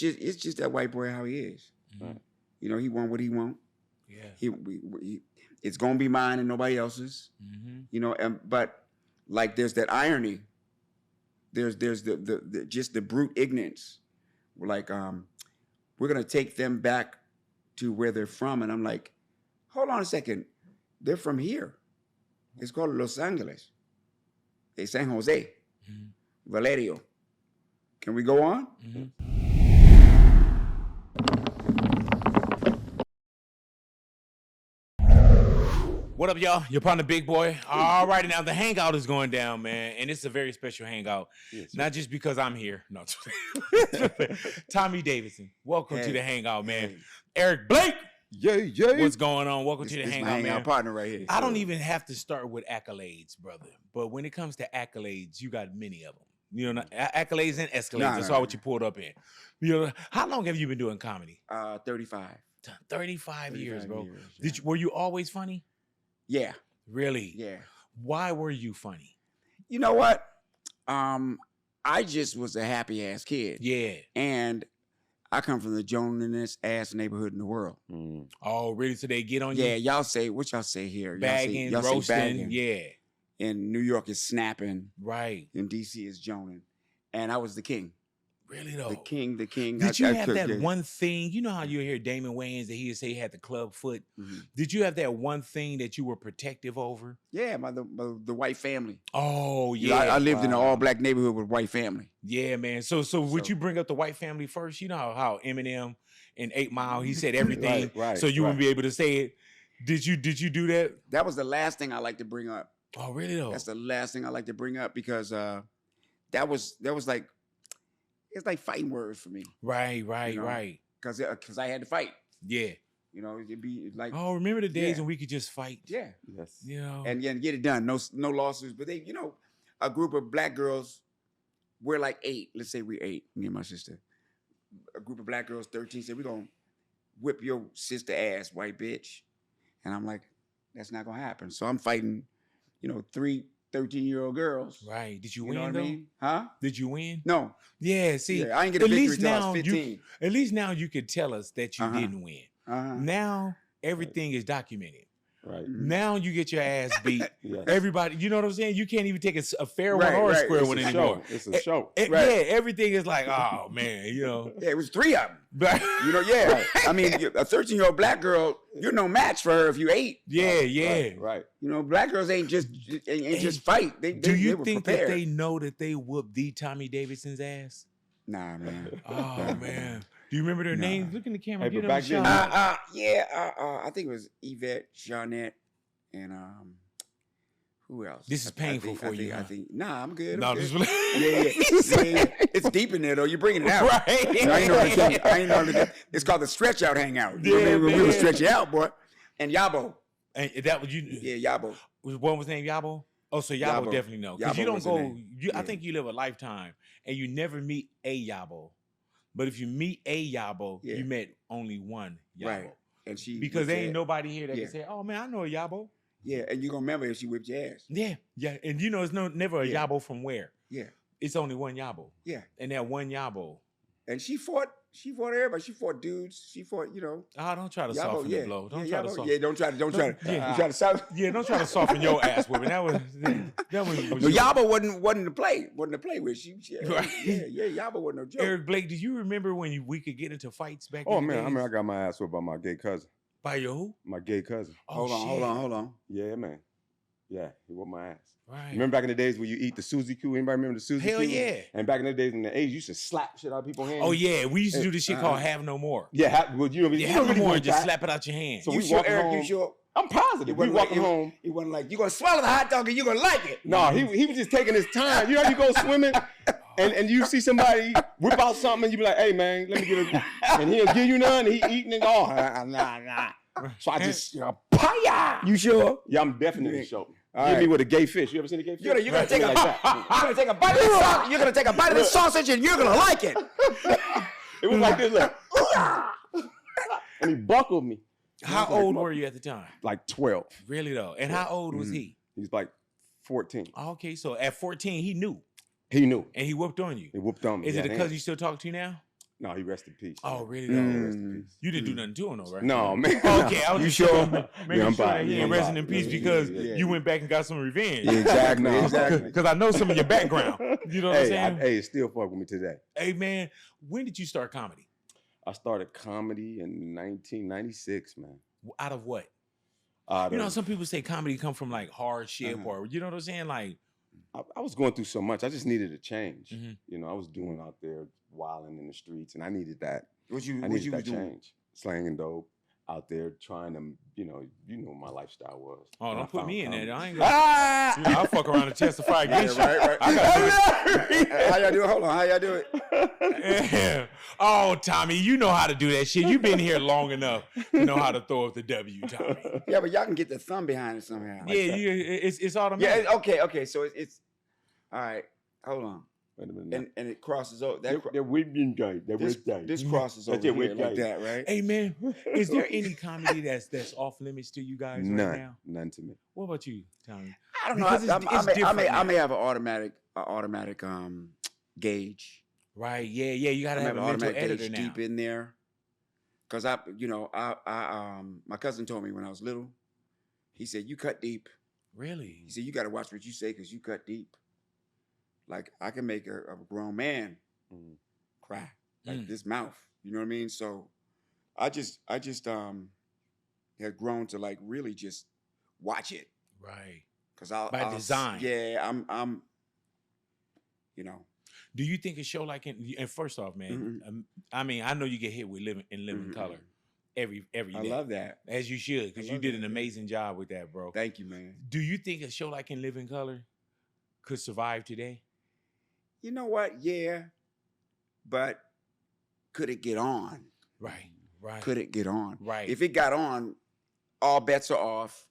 just that white boy how he is. Right. You know, he want what he want. Yeah. It's gonna be mine and nobody else's. You know, but like there's that irony. There's the just the brute ignorance. We're like, we're gonna take them back to where they're from, and I'm like, hold on a second, they're from here. It's called Los Angeles. It's San Jose, Valerio. Can we go on? What up, y'all? Your partner, Big Boy. All righty, now the hangout is going down, man, and it's a very special hangout. Yes, not just because I'm here. No, Tommy Davidson. Welcome to the hangout, man. Hey. Eric Blake. Yeah. What's going on? Welcome to the hangout, my hangout man. Partner right here. I don't even have to start with accolades, brother. But when it comes to accolades, you got many of them. You know, accolades and escalades. That's all what you pulled up in. You know, how long have you been doing comedy? 35. 35 years, bro. Were you always funny? Yeah. Really? Yeah. Why were you funny? You know what? I just was a happy ass kid. Yeah. And I come from the Joninest ass neighborhood in the world. Oh, really? So they get on you? Yeah, y'all say, what y'all say here? Bagging, y'all roasting, bagging. yeah. In New York is snapping. Right. In DC is joning. And I was the king. Really though? The king. Did you have that one thing? You know how you hear Damon Wayans that he would say he had the club foot? Did you have that one thing that you were protective over? Yeah, the white family. Oh, yeah. You know, I lived in an all-black neighborhood with white family. Yeah, man. So would you bring up the white family first? You know how Eminem in 8 Mile, he said everything, right, so you wouldn't be able to say it. Did you do that? That was the last thing I like to bring up. Oh, really though? That's the last thing I like to bring up because that was like, it's like fighting words for me. Right. You know? Right. Because I had to fight. Yeah. You know, it'd be like. Oh, remember the days when we could just fight? Yeah. Yes. You know. And get it done. No lawsuits. But they, you know, a group of black girls, we're like 8. Let's say we're 8, me and my sister. A group of black girls, 13, said, we're going to whip your sister ass, white bitch. And I'm like, that's not going to happen. So I'm fighting, you know, 3 13-year-old girls. Right. Did you know win what though? I mean? Huh? Did you win? No. Yeah, see. Yeah, I didn't get a victory until I was 15. At least now you could tell us that you didn't win. Now everything is documented. Right. Now you get your ass beat. Yes. Everybody, you know what I'm saying? You can't even take a fair one or a square one anymore. It's a show. Yeah, everything is like, oh man, you know. Yeah, it was 3 of them. You know, yeah. Right. I mean, a 13-year-old black girl, you're no match for her if you 8. Yeah. Right. You know, black girls ain't just fight. Do you think that they know that they whooped the Tommy Davidson's ass? Nah, man. Oh man. Do you remember their names? Look in the camera. Hey, Get but them back a then, shout. I think it was Yvette, Jeanette, and who else? This is painful for you. I think. Nah, I'm good. No, I'm this good. is yeah. It's deep in there though. You're bringing it out. Right. I ain't know. It's called the stretch out hangout. Yeah, we were stretch you out, boy. And Yabo. And that was you. Yeah, Yabo. One was named Yabo. Oh, so Yabo definitely know because you don't go. I think you live a lifetime and you never meet a Yabo. But if you meet a Yabo, you met only one Yabo. Right. And because there ain't nobody here that can say, oh man, I know a Yabo. Yeah, and you're gonna remember if she whipped your ass. Yeah. And you know it's never a Yabo from where. Yeah. It's only one Yabo. Yeah. And that one Yabo. And she fought everybody. She fought dudes. She fought, you know. Oh, don't try to soften the blow. Don't try to soften. Yeah, don't try to soften. Yeah, don't try to soften your ass whipping. That was no, Yabo wasn't to play. Wasn't to play with. Right. Yeah, Yabo wasn't no joke. Eric Blake, do you remember when we could get into fights back Oh in the man, days? I mean I got my ass whipped by my gay cousin. By your who? My gay cousin. Oh, hold on. Yeah, man. Yeah, he whooped my ass. Right. Remember back in the days when you eat the Suzy Q? Anybody remember the Suzy Q? Hell yeah. And back in the days in the 80s, you used to slap shit out of people's hands. Oh yeah, we used to do this shit called Have No More. Yeah, Have No More and just that. slap it out your hand. So you we sure, walking Eric? home. You sure? I'm positive. We walking home. He wasn't like, you're going to swallow the hot dog and you're going to like it. No, he was just taking his time. You know how you go swimming and you see somebody whip out something and you be like, hey man, let me get a, and he'll give you none and he eating it all. Nah. So I just, paya. You sure? Yeah, I'm definitely sure. All Hit right. me with a gay fish. You ever seen a gay fish? You're gonna take a bite of this sausage. You're gonna take a bite of this sausage and you're gonna like it. It was like this, like, and he buckled me. How old were you at the time? Like 12. Really though? And how old was he? He's like 14. Okay, so at 14 he knew. He knew. And he whooped on you. He whooped on me. Is it a cousin you still talk to now? No, he rest in peace. Oh, really? Yeah, No. rest in peace. You didn't do nothing to him, though, right? No, man. Okay, I was You just sure? making I'm sure that fine. he Yeah, ain't I'm resting fine. in peace Yeah, because yeah. you went back and got some revenge. Exactly. No, Exactly. Because I know some of your background. You know what I'm saying? Hey, it still fuck with me today. Hey, man, when did you start comedy? I started comedy in 1996, man. Out of what? Out You know, of- some people say comedy come from like hardship or, you know what I'm saying? Like, I was going through so much. I just needed a change. Mhm. You know, I was doing out there wilding in the streets, and I needed that. What you I what needed you that was doing? change. Slanging dope out there, trying to, you know what my lifestyle was. oh, And I don't put found me in comedy. there. I ain't gonna. You know, I'll fuck around and testify against you. right. I gotta do it. How y'all do it? Hold on. How y'all do it? Yeah. Oh, Tommy, you know how to do that shit. You've been here long enough to know how to throw up the W, Tommy. Yeah, but y'all can get the thumb behind it somehow. Yeah, it's Yeah. automatic. Okay. So it's all right. Hold on. Wait a minute. And it crosses over. They're women guys. They're This, with guys. this crosses over That's it, here with like guys. that, right? Hey, man, is there any comedy that's off limits to you guys None. right now? None to me. What about you, Tommy? I don't know. Because it's different I now. may have an automatic gauge. Right? Yeah. You gotta I have a an mental automatic editor gauge now. deep in there. Cause my cousin told me when I was little, he said, "You cut deep." Really? He said, "You got to watch what you say because you cut deep." Like I can make a grown man cry like this mouth. You know what I mean? So I just had grown to like really just watch it. Right. Cause I'll design. Yeah, I'm. You know. Do you think a show like and first off, man, I mean, I know you get hit with living color every day. I love that. As you should, because you love did that, an amazing job with that, bro. Thank you, man. Do you think a show like In Living Color could survive today? You know what? Yeah, but could it get on? Right. Could it get on? Right. If it got on, all bets are off.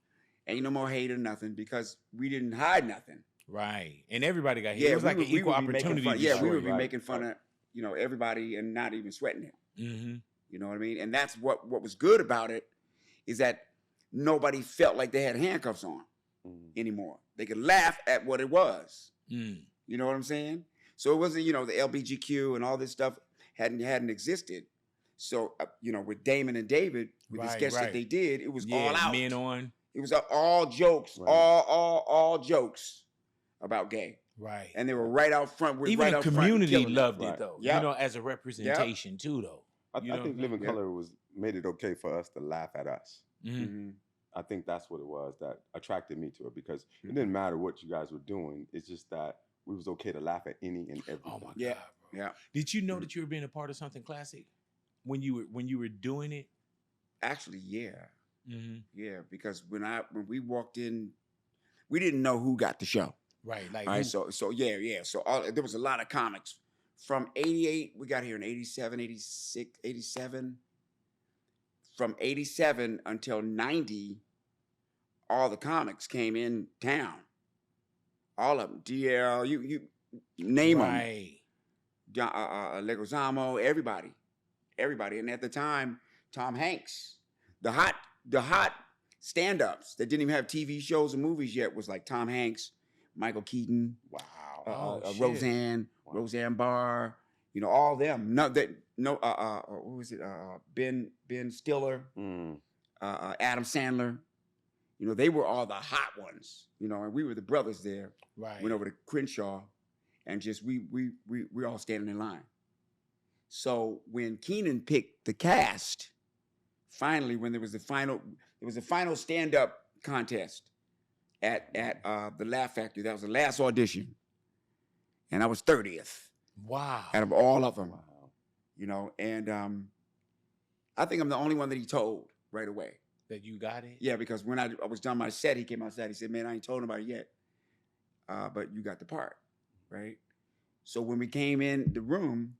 Ain't no more hate or nothing because we didn't hide nothing. Right. And everybody got hit. Yeah, it was like an equal would be making opportunity. fun- Yeah, we destroy, would be right? making fun of everybody and not even sweating it. Mm-hmm. You know what I mean? And that's what was good about it is that nobody felt like they had handcuffs on anymore. They could laugh at what it was. Mm. You know what I'm saying? So it wasn't, the LBGQ and all this stuff hadn't existed. So, with Damon and David, with the sketch that they did, it was all out. Men on. It was all jokes, all jokes about gay. Right. And they were right out front. Even right the out front community killing it. loved Right. it, though. Yep. As a representation, too, though. I think Living Yeah. Color made it okay for us to laugh at us. Mm-hmm. Mm-hmm. I think that's what it was that attracted me to it because it didn't matter what you guys were doing. It's just that we was okay to laugh at any and everything. Oh, my Yeah. God, bro. Yeah. Did you know that you were being a part of something classic when you were doing it? Actually, yeah. Mm-hmm. Yeah, because when we walked in, we didn't know who got the show. Right. Like, All right, so yeah. So there was a lot of comics. From 88, we got here in 87, 86, 87. From 87 until 90, all the comics came in town. All of them. DL, you name right. them. Leguizamo, everybody. And at the time, Tom Hanks, the hot stand-ups that didn't even have TV shows and movies yet was like Tom Hanks, Michael Keaton, Wow. Shit. Roseanne Barr, all them. What was it? Ben Stiller, Adam Sandler. They were all the hot ones. And we were the brothers there. Right. Went over to Crenshaw, and just we all standing in line. So when Keenan picked the cast, finally, when there was a final stand-up contest at the Laugh Factory. That was the last audition, and I was 30th. Wow. Out of all of them, and I think I'm the only one that he told right away. That you got it? Yeah, because when I was done my set, he came outside. He said, "Man, I ain't told nobody yet, but you got the part, right?" So when we came in the room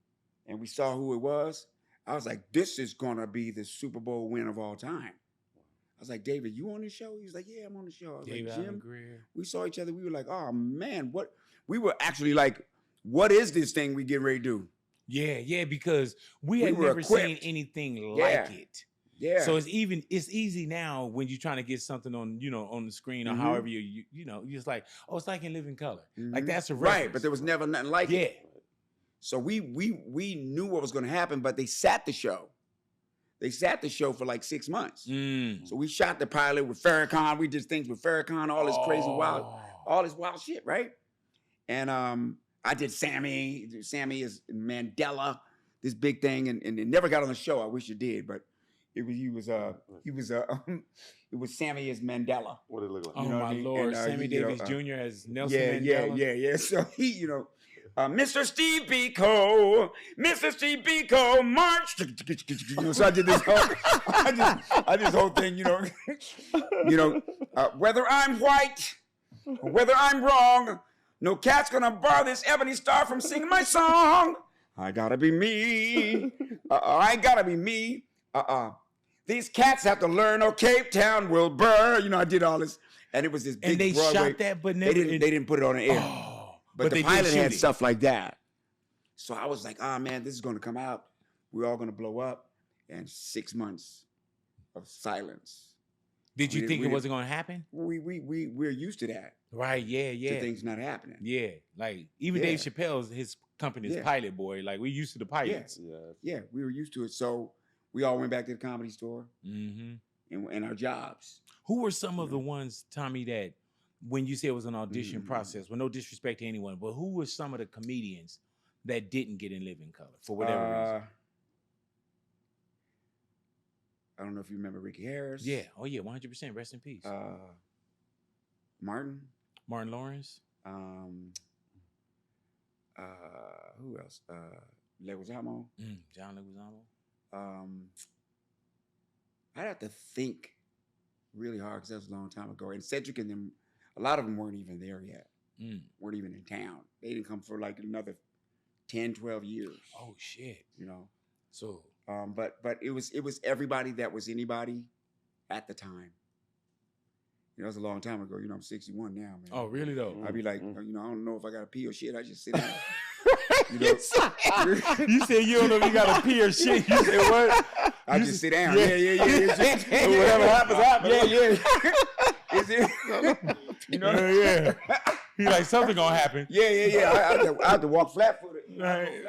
and we saw who it was, I was like, "This is gonna be the Super Bowl win of all time." I was like, "David, you on the show?" He was like, "Yeah, I'm on the show." I was David like, Alan "Jim." Grier. We saw each other. We were like, "Oh man, what?" We were actually like, "What is this thing we getting ready to do?" Yeah, because we had were never seen equipped. anything Yeah. like it. Yeah. So it's easy now when you're trying to get something on the screen or however you're just like, oh, it's like In Living Color. Like that's a reference. right, but there was never nothing like it. Yeah. So we knew what was going to happen, but they sat the show. They sat the show for like 6 months. So we shot the pilot with Farrakhan. We did things with Farrakhan, all this crazy all this wild shit, right? And I did Sammy. Sammy is Mandela, this big thing, and it never got on the show. I wish it did, but it was Sammy as Mandela. What did it look like? Oh, You know what my I mean? Lord. And, Sammy Davis Jr. as Nelson Mandela. Yeah. So he, Mr. Steve Biko, march. So I did this whole, I did this whole thing, whether I'm white or whether I'm wrong, no cat's gonna bar this ebony star from singing my song. I gotta be me. I gotta be me. These cats have to learn, or Cape Town will burn. I did all this, and it was this big And they Broadway. shot that, but never. They didn't put it on the air. But the they pilot did shoot had it. stuff like that. So I was like, man, this is going to come out. We're all going to blow up. And 6 months of silence. Did you think it wasn't going to happen? We're used to that. Right, yeah. To things not happening. Yeah, like even Dave Chappelle's, his company is Pilot Boy. Like we used to the pilots. Yeah, we were used to it. So we all went back to the Comedy Store and our jobs. Who were some of the ones, Tommy, that when you say it was an audition process, with no disrespect to anyone, but who were some of the comedians that didn't get in Living Color for whatever reason? I don't know if you remember Ricky Harris. Yeah. Oh yeah, 100%. Rest in peace. Martin Lawrence. Who else? Leguizamo. John Leguizamo. I'd have to think really hard because that was a long time ago. And Cedric and them, a lot of them weren't even there yet. Weren't even in town. They didn't come for like another 10, 12 years. Oh shit. So but it was everybody that was anybody at the time. That was a long time ago. I'm 61 now, man. Oh, really though? I'd be like, I don't know if I got to pee or shit. I just sit down. You said you don't know if you got to pee or shit. You said what? I just sit down. Yeah. Whatever happens, happens. Yeah. Yeah. He like something gonna happen. Yeah. I have to walk flat-footed. Right.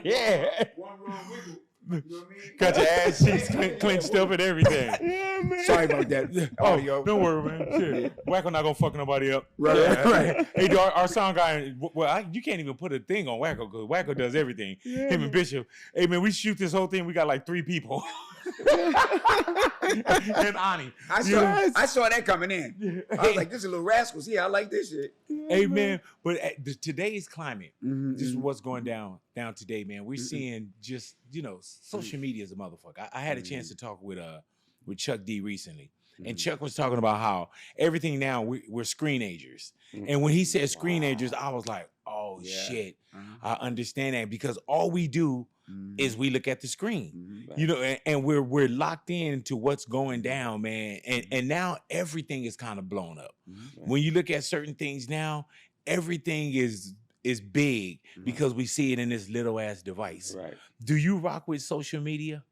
Yeah. One wrong wiggle. You know what I mean? Got your ass cheeks clenched up and everything. Yeah, man. Sorry about that. Oh, don't worry, man. Shit. Wacko not gonna fuck nobody up. Right. Hey, our sound guy, you can't even put a thing on Wacko because Wacko does everything. Yeah, Him and Bishop. Hey, man, we shoot this whole thing. We got like 3 people. And Ani. I saw that coming in. I was like, this is a little rascals. Yeah, I like this shit. Hey, man, but today's climate, this is what's going down today, man. We're seeing just, social media is a motherfucker. I had a chance to talk with Chuck D recently. And Chuck was talking about how everything now, we're screenagers. And when he said screenagers, I was like, oh, shit. I understand that because all we do is we look at the screen, and we're locked into what's going down, man. And now everything is kind of blown up. When you look at certain things now, everything is big because we see it in this little ass device. Right. Do you rock with social media?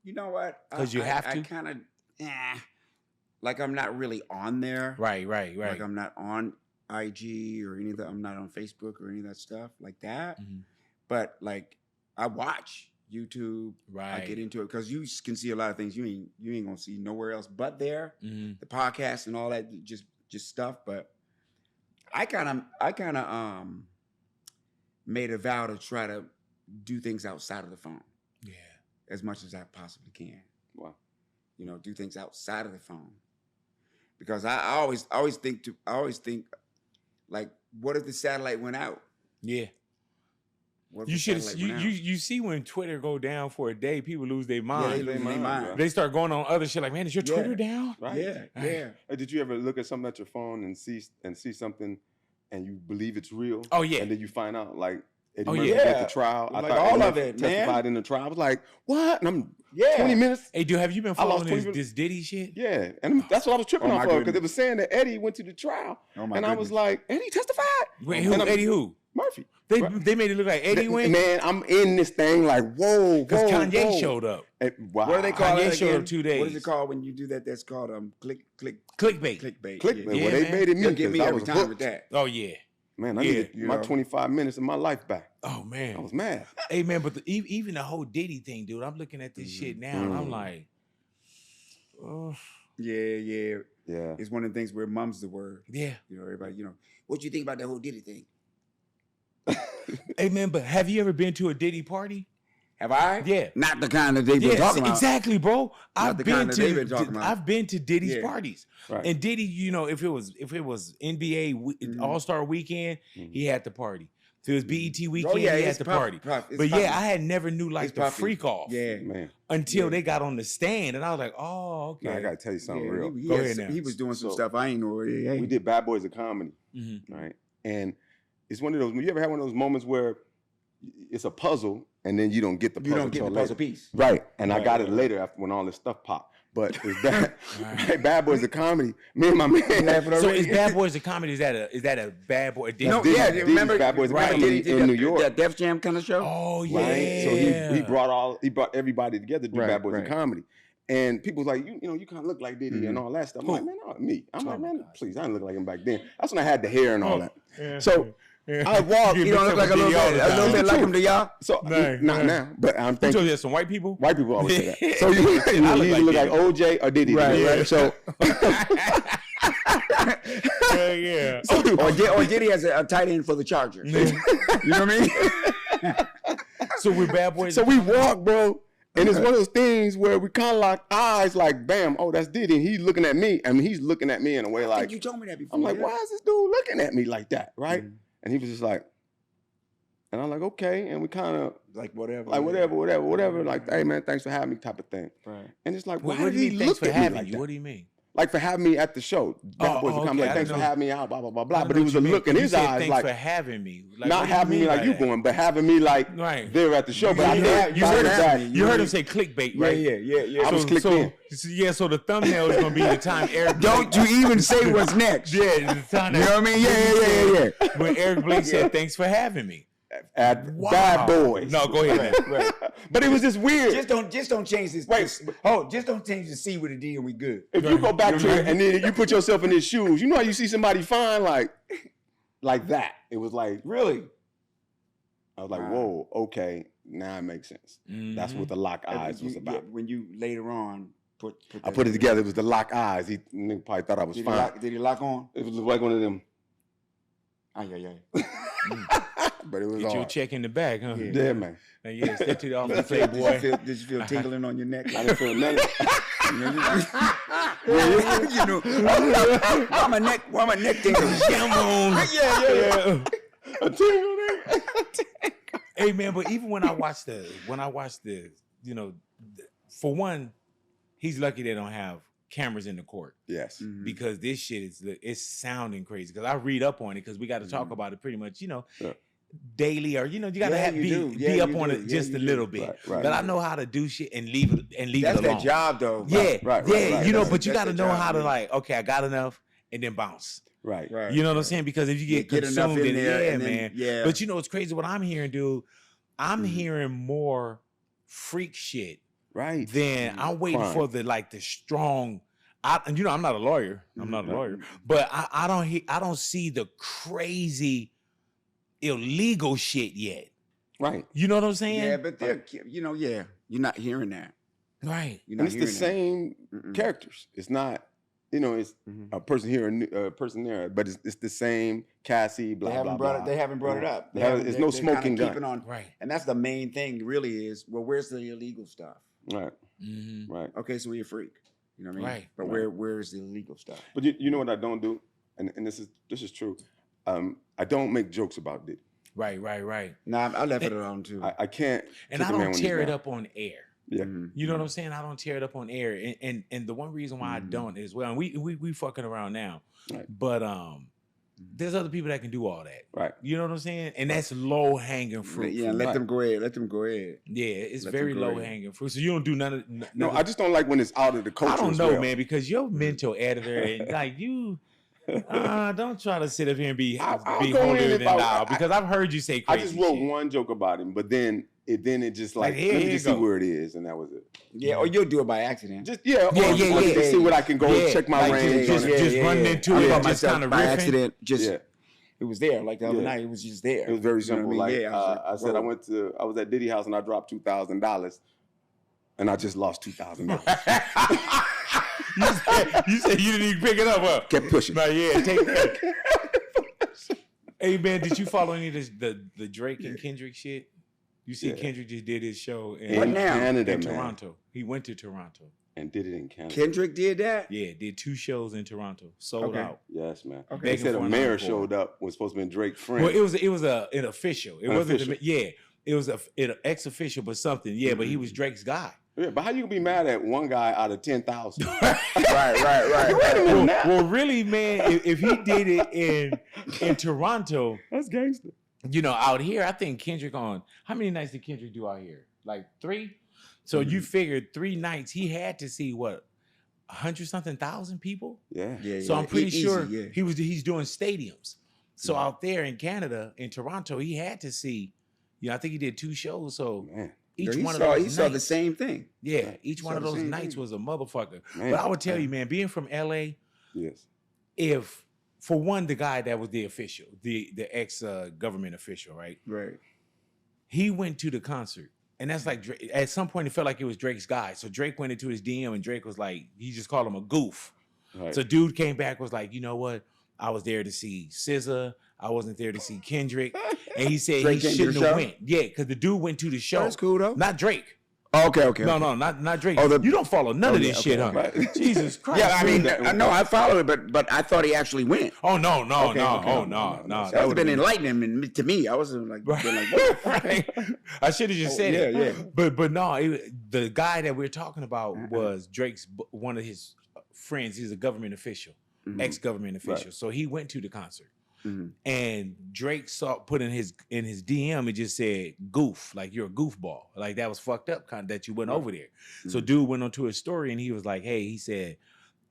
You know what? Because you have to. I kind of, like I'm not really on there. Right. Like I'm not on IG or any of that. I'm not on Facebook or any of that stuff like that. But like I watch YouTube. Right. I get into it because you can see a lot of things you ain't gonna see nowhere else but there. The podcast and all that, just stuff. But I kind of made a vow to try to do things outside of the phone. Yeah. As much as I possibly can. Wow. Do things outside of the phone. Because I always think like, what if the satellite went out? Yeah. You see when Twitter go down for a day, people lose their mind. Yeah, they lose their mind. They start going on other shit like, man, is your Twitter down? Right. Yeah. Did you ever look at something at your phone and see something and you believe it's real? Oh yeah. And then you find out like Eddie Murphy at the trial. I thought all of it testified in the trial. I was like, what? And I'm 20 minutes. Hey, dude, have you been following this Diddy shit? Yeah, and that's what I was tripping off of because it was saying that Eddie went to the trial, and I was like, Eddie testified. Wait, who? Eddie who? Murphy. They made it look like Eddie went. Man, I'm in this thing like whoa, because Kanye showed up. Wow. What do they call it? Showed up 2 days. What is it called when you do that? That's called clickbait. Clickbait. Well, they made it me. Get me every time with that. Oh yeah. Man, I needed my 25 minutes of my life back. Oh man, I was mad. Hey man, but even the whole Diddy thing, dude. I'm looking at this shit now, and I'm like, oh. Yeah. It's one of the things where mum's the word. Yeah. Everybody, what you think about that whole Diddy thing? Hey man, but have you ever been to a Diddy party? Have I? Yeah. Not the kind that they've been talking about. Exactly, bro. I've been to Diddy's Yeah. parties. Right. And Diddy, if it was NBA All-Star weekend, he had the party. If it was BET weekend, he had the party. But I had never knew the freak off. Yeah, man. Until they got on the stand, and I was like, oh, okay. Now, I gotta tell you something real. Go ahead now. He was doing some stuff I ain't know. We did Bad Boys of Comedy, right? And it's one of those. You ever had one of those moments where it's a puzzle and then you don't get the puzzle? You don't get the puzzle piece, right? And I got it later after when all this stuff popped. But it's that Bad Boys of Comedy. Me and my man. So is Bad Boys of Comedy? Is that a Bad Boy? Remember Bad Boys of Comedy in New York? That Def Jam kind of show. Oh yeah. Right? So he brought everybody together to do Bad Boys of Comedy. And people was like, you kind of look like Diddy and all that stuff. I'm like, man, not me. I'm like, man, please, I didn't look like him back then. That's when I had the hair and all that. Yeah. So I walk. You don't look like a little bit like him to y'all. So not now, but I'm thinking. You told some white people. White people always say that. So you either look like OJ or Diddy, right? So. Yeah. Or Diddy has a tight end for the Chargers. You know what I mean? So we're Bad Boys. So we walk, bro. And it's one of those things where we kind of lock eyes, like, bam, oh, that's Diddy. And he's looking at me. I mean, he's looking at me in a way like. I think you told me that before. I'm like, why is this dude looking at me like that, right? And he was just like, and I'm like, okay. And we kind of. Like, whatever. Like, hey, man, thanks for having me type of thing. Right. And it's like, what why do you did he mean, look at me like that? What do you mean? Like for having me at the show. Bad Boys would come like, thanks for having me out, blah, blah, blah, blah. But it was a look in his eyes thanks like. for having me. Like, not having me like you going, but having me like there at the show. But you heard him say clickbait, right? Yeah. I was clicked in. So the thumbnail is going to be the time Eric Don't you even say what's next. Yeah, the time. You know what I mean? Yeah. When Eric Blake said, thanks for having me. At Bad Boys. No, go ahead. Right. But it was just weird. Just don't change this. Just don't change the C with a D and we good. If you go back to it and then you put yourself in his shoes, you know how you see somebody fine like that. It was like, really? I was like, whoa, okay, now it makes sense. That's what the lock eyes was about. When you later on I put it together, it was the lock eyes. He probably thought I was fine. Did he lock on? It was like one of them. But it was Get you a check in the bag, huh? Yeah, man. Yeah, step to the office, Playboy. Did you feel tingling on your neck? I didn't feel nothing. Why my neck tingling? Yeah. A tingle there. Hey man, but even when I watched the, for one, he's lucky they don't have cameras in the court. Yes. Because this shit it's sounding crazy. Because I read up on it because we got to talk about it pretty much, daily or you got to be up on it just a little bit. Right. But I know how to do shit and leave it alone. That's their job though. Yeah. Right. But you got to know how to okay, I got enough and then bounce. Right. You know what I'm saying? Because if you get consumed in there, man. Yeah. But it's crazy what I'm hearing, dude. I'm hearing more freak shit. Right. Then I'm waiting for the strong. I'm not a lawyer. But I don't see the crazy illegal shit yet. Right. You know what I'm saying? Yeah, but you're not hearing that. Right. And it's the same characters. It's not. It's a person here, a person there, but it's the same Cassie. Blah blah blah. They haven't brought it up. There's no smoking gun. Right. And that's the main thing. Really, is where's the illegal stuff? Right. Right. Okay, so you're a freak. You know what I mean? Right. But where's the illegal stuff? But you know what I don't do, and this is true. I don't make jokes about Diddy. Right. Nah, I left it alone too. I can't. And I don't tear it up on air. Yeah. You know what I'm saying? I don't tear it up on air. And the one reason why I don't is, and we fucking around now. Right. But there's other people that can do all that. Right. You know what I'm saying? And that's low hanging fruit. Yeah, let them go ahead. Yeah, it's very low hanging fruit. So you don't do none of No, I just don't like when it's out of the culture. I don't know, man, because your mental editor and you don't try to sit up here and be holier than thou, because I've heard you say crazy I just wrote shit. one joke about him, but then it just let me just see where it is, and that was it. Yeah, or you'll do it by accident. Just see what I can go check my range. Just running into it, just kind of by accident. It was there. Like the other night, it was just there. It was very simple. I mean? I said I was at Diddy house and I dropped $2,000, and I just lost $2,000. You said you didn't even pick it up, huh? Kept pushing. But yeah, take that. Hey man, did you follow any of the Drake and Kendrick shit? You see, Kendrick just did his show in Canada, in Toronto. He went to Toronto and did it in Canada. Kendrick did that? Yeah, did 2 shows in Toronto, sold out. Yes, man. Okay. They said a mayor showed up, was supposed to be Drake's friend. Well, it was an official. It wasn't. It was an ex-official, but something. Yeah, but he was Drake's guy. Yeah, but how you gonna be mad at one guy out of 10,000? Right. Well, really, man, if he did it in Toronto, That's gangster. you know, out here, I think Kendrick on how many nights did Kendrick do out here? Like 3. So you figured 3 nights he had to see what 100-something thousand people. Yeah. So I'm pretty sure easy. he's doing stadiums. So out there in Canada, in Toronto, he had to see. You know, I think he did 2 shows. So Man. each He one of those he nights, saw the same thing. yeah, each one of those nights was a motherfucker. But I would tell you, man, being from LA, Yes. if for one, the guy that was the official, the ex government official, right? Right. He went to the concert. And that's like, at some point, it felt like it was Drake's guy. So Drake went into his DM and Drake was like, he just called him a goof. Right. So dude came back, was like, you know what? I was there to see SZA. I wasn't there to see Kendrick. And he said Drake he came to the shouldn't have show? went. Yeah, because the dude went to the show. That's cool though. Not Drake. Oh, okay. No, not Drake. Oh, you don't follow none of this shit, huh? Right. Jesus Christ. Yeah, I mean, I know I followed it, but I thought he actually went. Oh, no. Okay. No. That would have been enlightening to me. I was like, what? Right. I should have just said it. Yeah. But no, the guy that we're talking about was Drake's one of his friends. He's a government official, ex-government official. Right. So he went to the concert. Mm-hmm. And Drake put in his DM, it just said goof, like you're a goofball. Like that was fucked up kind of that you went over there. So dude went onto his story and he was like, hey, he said,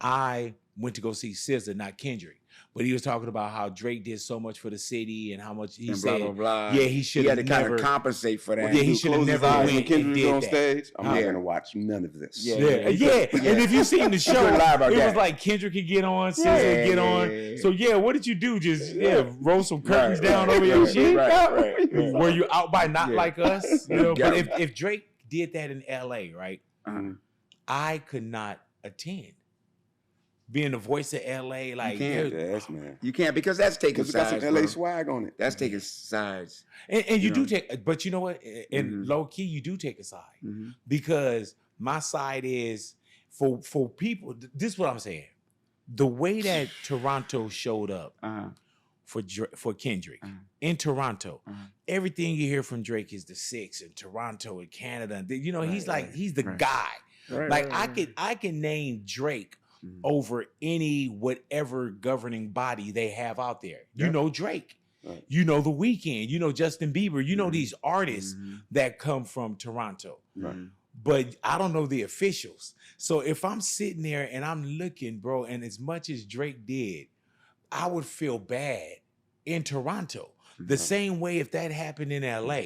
I went to go see SZA, not Kendrick. But he was talking about how Drake did so much for the city and how much he said, blah, blah, blah. yeah, he should He have had to never kind of compensate for that. Well, yeah, he should have never went when Kendrick and was did on that. stage. I'm not gonna watch none of this. Yeah. And if you seen the show, couldn't lie about it was that. like Kendrick could get on, SZA could get on. So yeah, what did you do? Just roll some curtains down over your shit? Right. Were you out by not like us? You know, Yeah. but if Drake did that in LA, right, I could not attend. Being the voice of LA, like You can't. Yes, man. You can't because that's taking Because it got sides. some LA bro. swag on it. That's taking sides. and you do know. take, but you know what? And low key, you do take a side because my side is for people. This is what I'm saying. The way that Toronto showed up for Kendrick in Toronto, everything you hear from Drake is the 6 in Toronto and Canada. You know, he's the guy. I can name Drake over any whatever governing body they have out there. You know Drake. Right. You know The Weeknd. You know Justin Bieber. You know these artists that come from Toronto. Right. But I don't know the officials. So if I'm sitting there and I'm looking, bro, and as much as Drake did, I would feel bad in Toronto. The same way if that happened in LA,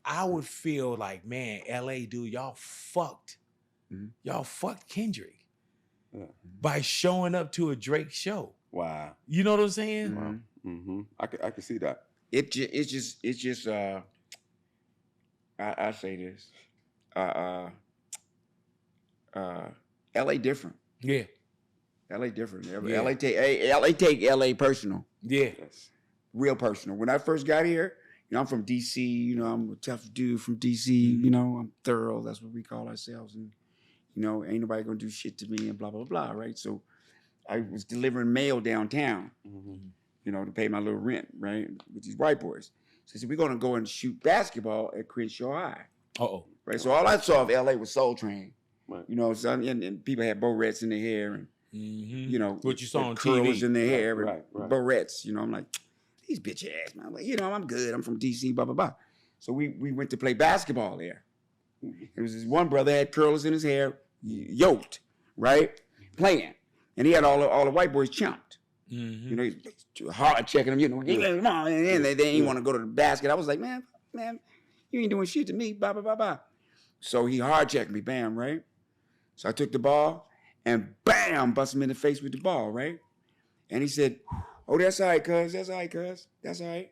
I would feel like, man, LA, dude, y'all fucked Kendrick by showing up to a Drake show. Wow. You know what I'm saying? Wow. I can see that. It's just I say this. LA different. Yeah. LA different. Yeah. LA take LA personal. Yeah. Yes. Real personal. When I first got here, you know, I'm from DC, you know, I'm a tough dude from DC, you know, I'm thorough, that's what we call ourselves. And, you know, ain't nobody gonna do shit to me and blah, blah, blah, right? So I was delivering mail downtown, you know, to pay my little rent, right? With these white boys. So I said, we're gonna go and shoot basketball at Crenshaw High. Right? So all I saw of LA was Soul Train. Right. You know, so, and people had barrettes in their hair and, you know, What you saw on curlers TV. in their hair Right. and barrettes. You know, I'm like, these bitch ass, man. I'm like, you know, I'm good. I'm from DC, blah, blah, blah. So we went to play basketball there. There was this one brother had curlers in his hair, yoked, right? Playing. And he had all the white boys chumped. You know, he's hard checking them, you know, come on. And they didn't want to go to the basket. I was like, man, you ain't doing shit to me, blah, blah, blah, blah. So he hard checked me, bam, right? So I took the ball and bam, bust him in the face with the ball, right? And he said, Oh, that's all right, cuz. That's all right, cuz. That's all right.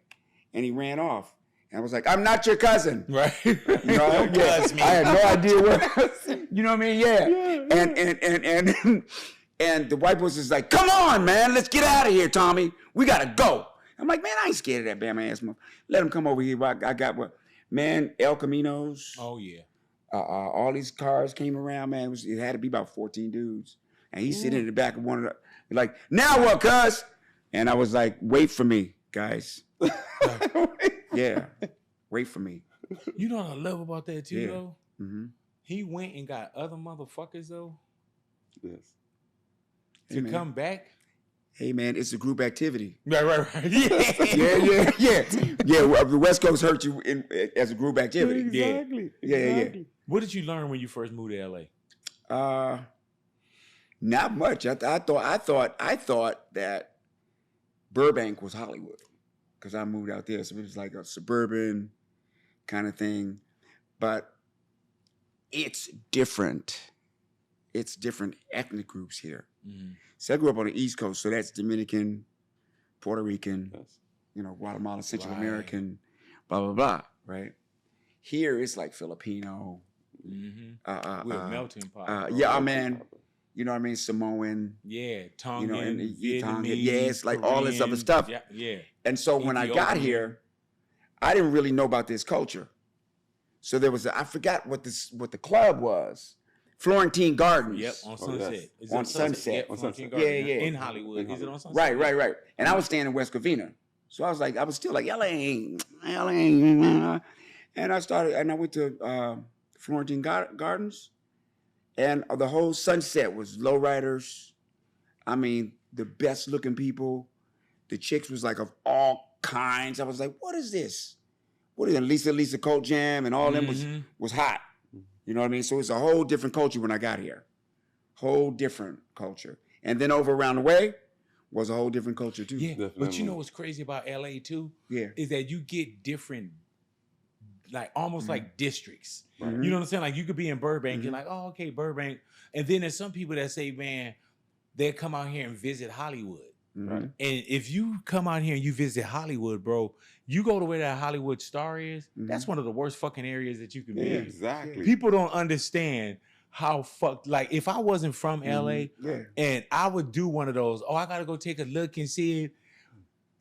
And he ran off. And I was like, I'm not your cousin. Right. You know, Cuz me. I had no idea what. You know what I mean? Yeah. And the white boy was like, come on, man. Let's get out of here, Tommy. We got to go. I'm like, man, I ain't scared of that Bama ass motherfucker. Let him come over here. I got what? Man, El Caminos. Oh, yeah. All these cars came around, man. It had to be about 14 dudes. And he's sitting in the back of one of the, like, now what, cuz? And I was like, wait for me, guys. Yeah. Wait for me. You know what I love about that, too, Yeah. though? Mm-hmm. He went and got other motherfuckers, though, Yes. Hey, to man. come back. Hey, man, it's a group activity. Right. Yeah. Well, the West Coast hurt you as a group activity. Exactly. Yeah. What did you learn when you first moved to LA? Not much. I thought that Burbank was Hollywood because I moved out there, so it was like a suburban kind of thing. But it's different. It's different ethnic groups here. Mm-hmm. So I grew up on the East Coast, so that's Dominican, Puerto Rican, Yes. Guatemala, Central Right. American, blah, blah, blah, right? Here, it's like Filipino. Mm-hmm. We're a melting pot. bro. Yeah, man, you know what I mean? Samoan, Yeah, Tongan, and Vietnamese, yeah, it's like all this other Korean, stuff. Yeah. And so when I got Ethiopian. here, I didn't really know about this culture. So there was, I forgot what the club was. Florentine Gardens. Yep, on Sunset. yes. Is it On Sunset. Yep, On Florentine Sunset. Gardens. Yeah. In Hollywood. Is it on Sunset? Right. And I was staying in West Covina. So I was still like, LA. And I went to Florentine Gardens. And the whole Sunset was lowriders. I mean, the best looking people. The chicks was like of all kinds. I was like, what is this? What is it? Lisa Colt Jam and all them was hot. You know what I mean? So it's a whole different culture when I got here. Whole different culture. And then over around the way was a whole different culture too. Yeah, but Definitely. you know what's crazy about LA too? Yeah. Is that you get different, like almost like districts. Right. You know what I'm saying? Like you could be in Burbank, you're like, oh, okay, Burbank. And then there's some people that say, man, they come out here and visit Hollywood. Right. And if you come out here and you visit Hollywood, bro, you go to where that Hollywood Star is, that's one of the worst fucking areas that you can be Yeah, in. exactly. People don't understand how fucked, like if I wasn't from LA Yeah. and I would do one of those, oh, I gotta go take a look and see it.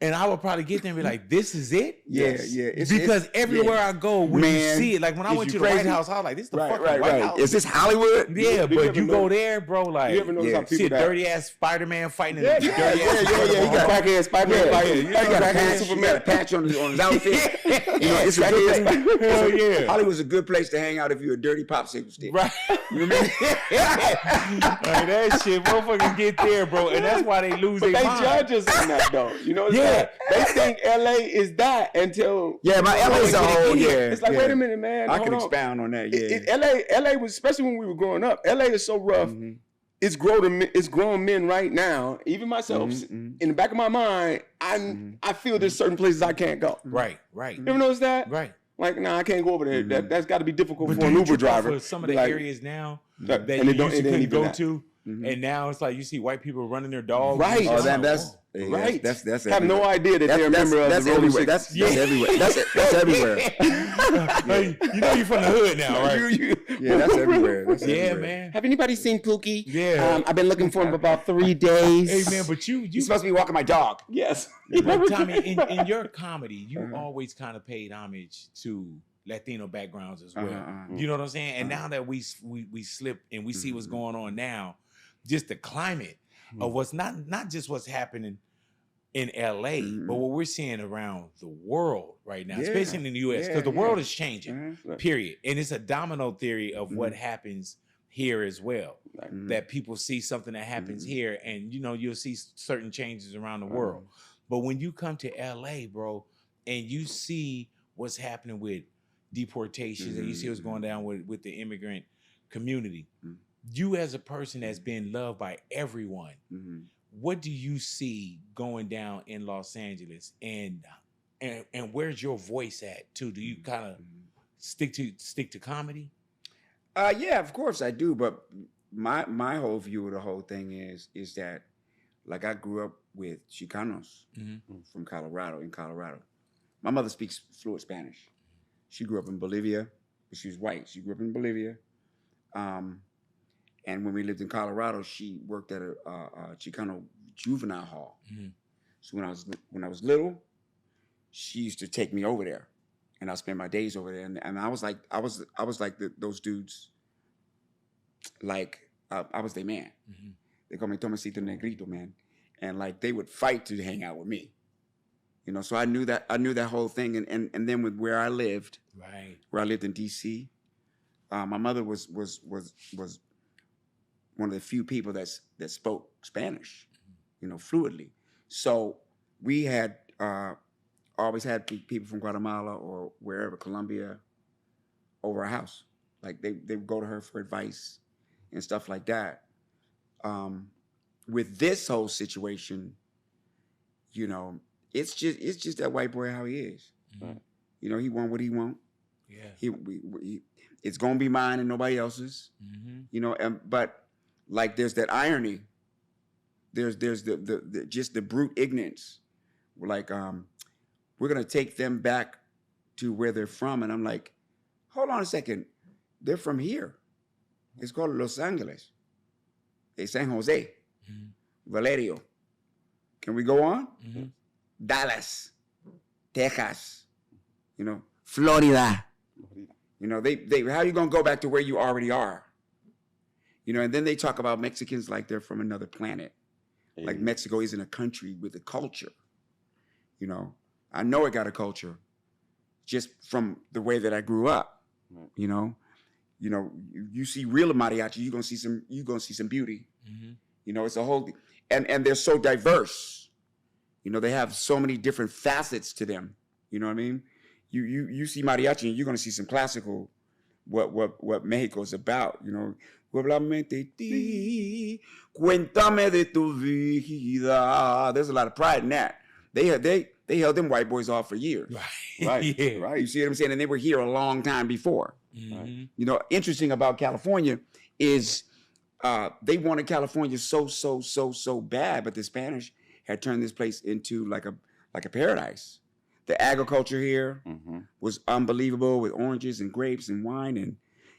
And I would probably get there and be like, this is it? Yeah. Because everywhere I go, when Man, you see it, like when I is went to you the White crazy? House, I was like, this is the fucking Right. White House. Is this Hollywood? Yeah, Do you but ever you know- go there, bro, like, You ever notice how people see a that- dirty ass Spider-Man fighting in Yeah, a dirty ass He got crackhead Spider-Man fighting. He got a patch. He got a patch on his outfit. It's a good place. Hell yeah. Hollywood's a good place to hang out if you're a dirty popsicle stick. Right. You remember? Like that shit, motherfuckers get there, bro, and that's why they lose But their they mind. judge us on that though. You know what I'm Yeah. saying? They think LA is that until Yeah, my LA's a whole, yeah. It's like, yeah. wait a minute, man. I hold can on. expound on that, yeah. LA was, especially when we were growing up, LA is so rough. It's grown men right now, even myself. In the back of my mind, I feel there's certain places I can't go. Right. You ever notice that? Right. Like, nah, I can't go over there. That's got to be difficult But for do an you Uber trip off driver. of some of Be the like, areas now that- that and you it don't- used to it ain't couldn't even go that. to, and now it's like you see white people running their dogs. Right. and Oh, shit. that's Right. That's have no everywhere. idea that they're a member of that's the Rolling everywhere. Six. That's everywhere. That's everywhere. Hey, you know you're from the hood now, right? Yeah, that's everywhere. That's Yeah, everywhere. man. Have anybody seen Pookie? Yeah. I've been looking for him about 3 days. Hey, man, but you You're supposed to be walking my dog. Yes. but Tommy, in your comedy, you always kind of paid homage to Latino backgrounds as well. You know what I'm saying? And now that we slip and we see what's going on now, just the climate of what's not just what's happening in LA, but what we're seeing around the world right now, Yeah. especially in the US, because Yeah, the world yeah. is changing, Right. period. And it's a domino theory of what happens here as well. Right. That people see something that happens here, and you'll see certain changes around the world. But when you come to LA, bro, and you see what's happening with deportations, and you see what's going down with the immigrant community, you as a person that's been loved by everyone, what do you see going down in Los Angeles, and where's your voice at too? Do you kind of stick to comedy? Yeah, of course I do. But my whole view of the whole thing is that, like, I grew up with Chicanos from Colorado, in Colorado. My mother speaks fluent Spanish. She grew up in Bolivia, but she was white. She grew up in Bolivia. And when we lived in Colorado, she worked at a Chicano juvenile hall. So when I was little, she used to take me over there, and I spent my days over there. And I was like those dudes. Like I was their man. They called me Tomasito Negrito, man, and like they would fight to hang out with me. You know, so I knew that whole thing, and then with where I lived, where I lived in D.C., my mother was one of the few people that spoke Spanish, you know, fluidly. So we had always had people from Guatemala or wherever, Colombia, over our house. Like they would go to her for advice and stuff like that. With this whole situation, you know, it's just that white boy how he is. You know, he want what he want. Yeah. It's gonna be mine and nobody else's. You know, but like there's that irony. There's the just the brute ignorance. Like we're gonna take them back to where they're from, and I'm like, hold on a second, they're from here. It's called Los Angeles. It's San Jose, Valerio. Can we go on? Dallas, Texas, you know, Florida. You know, they how are you gonna go back to where you already are? You know, and then they talk about Mexicans like they're from another planet. Like Mexico isn't a country with a culture. You know, I know it got a culture just from the way that I grew up. You know, you see real mariachi, you're gonna see some beauty. You know, it's a whole, and they're so diverse. You know, they have so many different facets to them. You know what I mean? You see mariachi and you're gonna see some classical, what Mexico's about. You know, cuéntame de tu vida. There's a lot of pride in that. They held them white boys off for years. Right. You see what I'm saying? And they were here a long time before. You know, interesting about California is they wanted California so bad, but the Spanish had turned this place into like a paradise. The agriculture here was unbelievable, with oranges and grapes and wine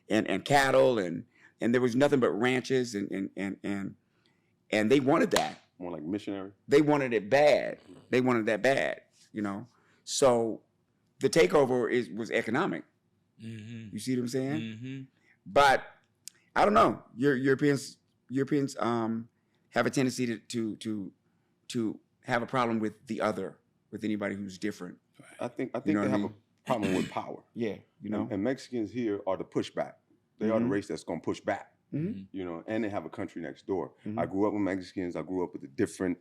and cattle and there was nothing but ranches and they wanted that. More like missionary. They wanted it bad. They wanted that bad, you know. So the takeover was economic. You see what I'm saying? But I don't know. Europeans have a tendency to have a problem with the other, with anybody who's different. I think they have a problem with power. Yeah, you know. And Mexicans here are the pushback. They are the race that's going to push back. You know, and they have a country next door. I grew up with Mexicans. I grew up with the different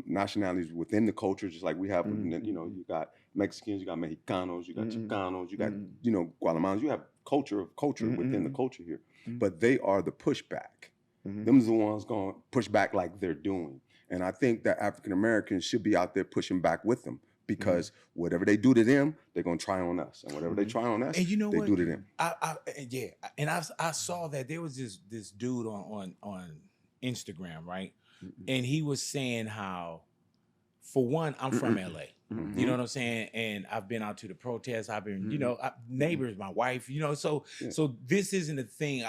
nationalities within the culture, just like we have. You know, you got Mexicans, you got Mexicanos, you got Chicanos, you got you know, Guatemalans. You have culture within the culture here, but they are the pushback. Them's the ones going to push back like they're doing, and I think that African Americans should be out there pushing back with them. Because whatever they do to them, they're gonna try on us, and whatever they try on us, and you know they do to them. I saw that there was this dude on Instagram, right? And he was saying how, for one, I'm from LA. You know what I'm saying? And I've been out to the protests. I've been, you know, neighbors, my wife. You know, so this isn't a thing.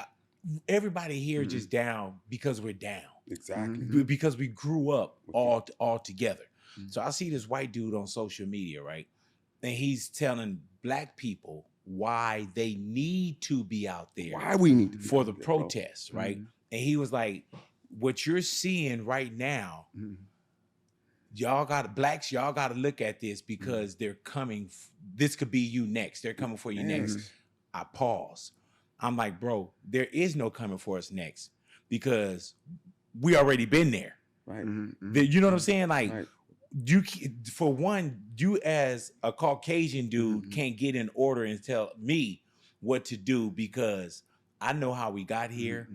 Everybody here is just down because we're down. Exactly. Because we grew up all together. So I see this white dude on social media, right? And he's telling black people why they need to be out there. Why we need to be for the protests, right? And he was like, what you're seeing right now, y'all got to look at this because they're coming. This could be you next. They're coming for you next. I pause. I'm like, bro, there is no coming for us next because we already been there. Right. You know what I'm saying? Like, you, for one, you as a Caucasian dude can't get in order and tell me what to do because I know how we got here.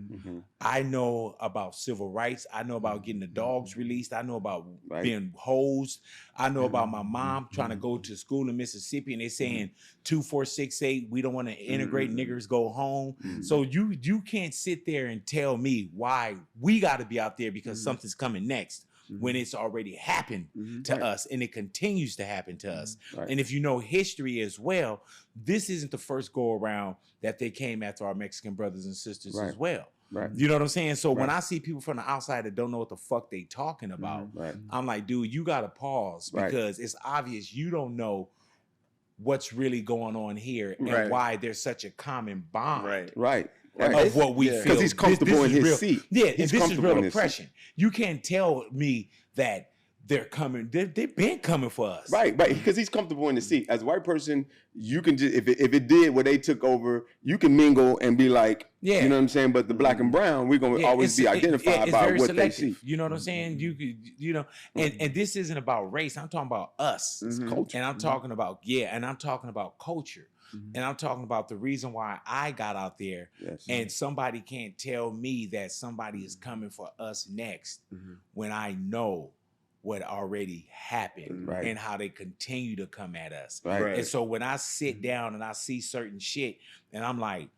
I know about civil rights. I know about getting the dogs released. I know about being hosed. I know about my mom trying to go to school in Mississippi and they're saying 2468, we don't want to integrate, niggers go home. So you can't sit there and tell me why we got to be out there because something's coming next when it's already happened to us, and it continues to happen to us. Right. And if you know history as well, this isn't the first go around that they came after our Mexican brothers and sisters as well. Right. You know what I'm saying? So when I see people from the outside that don't know what the fuck they talking about, I'm like, dude, you gotta pause, because it's obvious you don't know what's really going on here and why there's such a common bond. Of what we feel. Because he's comfortable in his seat. Yeah, and this is real oppression. You can't tell me that they're coming. They've been coming for us. Right, because he's comfortable in the seat. As a white person, you can just, if it did what they took over, you can mingle and be like, you know what I'm saying? But the black and brown, we're going to always be identified by what selective. they see. You know what I'm saying? You know, and this isn't about race. I'm talking about us. It's culture. And I'm talking about, and I'm talking about culture. And I'm talking about the reason why I got out there, and somebody can't tell me that somebody is coming for us next when I know what already happened and how they continue to come at us. And so when I sit down and I see certain shit, and I'm like,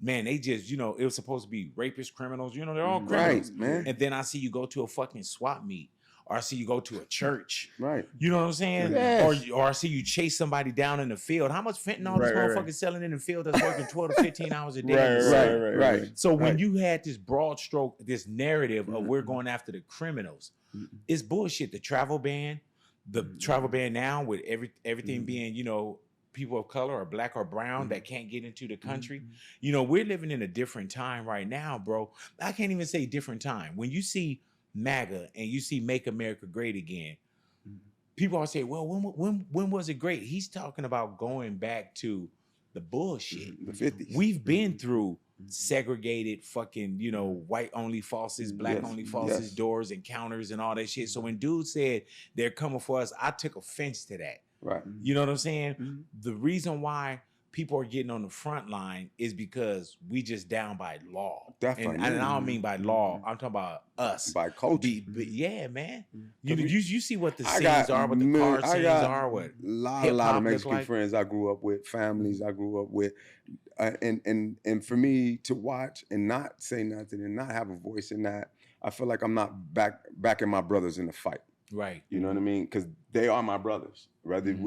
man, they just, you know, it was supposed to be rapists, criminals, you know, they're all criminals. Man. And then I see you go to a fucking swap meet. Or I see you go to a church. Right. You know what I'm saying? Yes. Or I see you chase somebody down in the field. How much fentanyl this motherfucker selling in the field that's working 12 to 15 hours a day? Right. So when you had this broad stroke, this narrative of we're going after the criminals, it's bullshit. The travel ban now with everything being, you know, people of color or black or brown that can't get into the country. You know, we're living in a different time right now, bro. I can't even say different time. When you see MAGA and you see Make America Great Again, people always say, well, when was it great? He's talking about going back to the bullshit. The 50s. We've been through segregated fucking, you know, white only falses, black only falses, doors and counters and all that shit. So when dude said they're coming for us, I took offense to that. Right. You know what I'm saying? The reason why people are getting on the front line is because we just down by law. Definitely. And I don't mean by law. I'm talking about us. By culture. But yeah, man. You see what the scenes are, what the car scenes are, what a lot of Mexican friends I grew up with, families I grew up with. And for me to watch and not say nothing and not have a voice in that, I feel like I'm not backing my brothers in the fight. Right. You know what I mean? Because they are my brothers.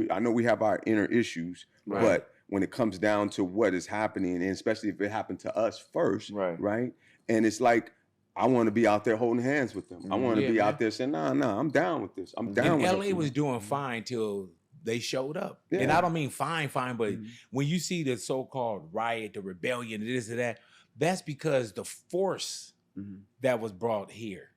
I know we have our inner issues, but when it comes down to what is happening, and especially if it happened to us first, right? And it's like, I want to be out there holding hands with them. I want to be out there saying, nah, I'm down with this. I'm down with it. LA was doing fine till they showed up. Yeah. And I don't mean fine, but when you see the so-called riot, the rebellion, this and that, that's because the force that was brought here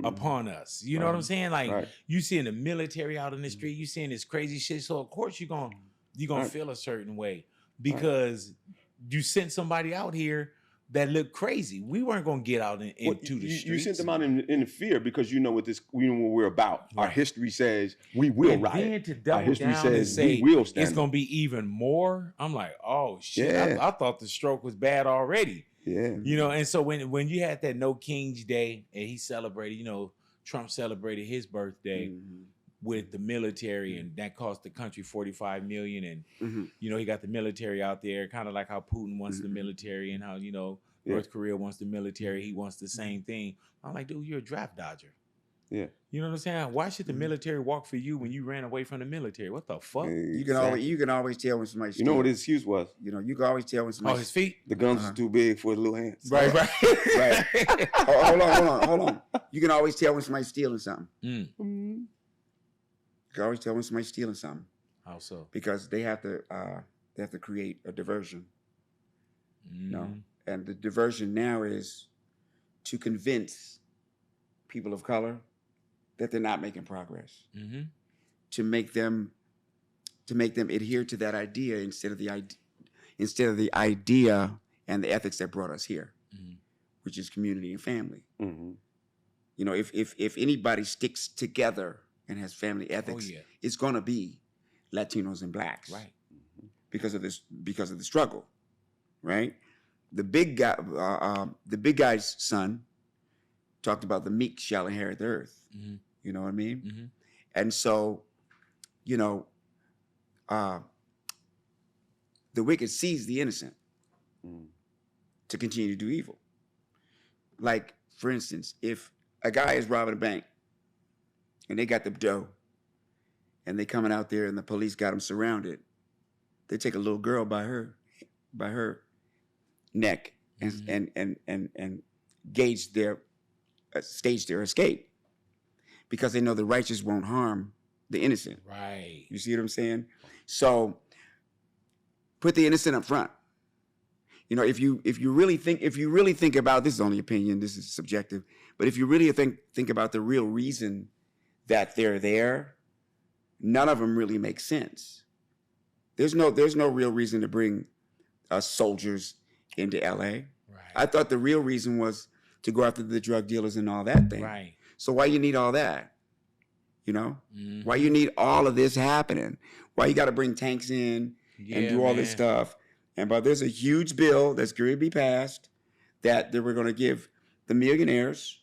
upon us. You know what I'm saying? Like you seeing the military out in the street, you seeing this crazy shit. So of course you're gonna feel a certain way because you sent somebody out here that looked crazy. We weren't gonna get out into the streets. You sent them out in fear because you know what we're about. Our history says we will riot. And then to double down and say it's gonna be even more. I'm like, oh shit! Yeah. I thought the stroke was bad already. Yeah. You know, and so when you had that No King's Day and he celebrated, you know, Trump celebrated his birthday with the military, and that cost the country $45 million. And you know, he got the military out there, kind of like how Putin wants the military and how, you know, North Korea wants the military. He wants the same thing. I'm like, dude, you're a draft dodger. Yeah. You know what I'm saying? Why should the military walk for you when you ran away from the military? What the fuck? You can always tell when somebody's You know what his excuse was? You know, you can always tell when somebody's... Oh, his feet? The guns was too big for his little hands. Right. Hold on. You can always tell when somebody's stealing something. You can always tell when somebody's stealing something. How so? Because they have to create a diversion. You know? And the diversion now is to convince people of color that they're not making progress. To make them adhere to that idea instead of the idea and the ethics that brought us here, which is community and family. You know, if anybody sticks together and has family ethics, it's gonna be Latinos and blacks, right? Because of the struggle, right? The big guy's son talked about the meek shall inherit the earth. You know what I mean? And so, you know, the wicked sees the innocent to continue to do evil. Like, for instance, if a guy is robbing a bank and they got the dough, and they coming out there, and the police got them surrounded. They take a little girl by her neck and stage their escape, because they know the righteous won't harm the innocent. Right. You see what I'm saying? So put the innocent up front. You know, if you really think about, this is only opinion, this is subjective, but if you really think about the real reason that they're there, none of them really make sense. There's no real reason to bring soldiers into LA. Right. I thought the real reason was to go after the drug dealers and all that thing. Right. So why you need all that? You know? Mm-hmm. Why you need all of this happening? Why you got to bring tanks in and do all this stuff? But there's a huge bill that's going to be passed that they were going to give the millionaires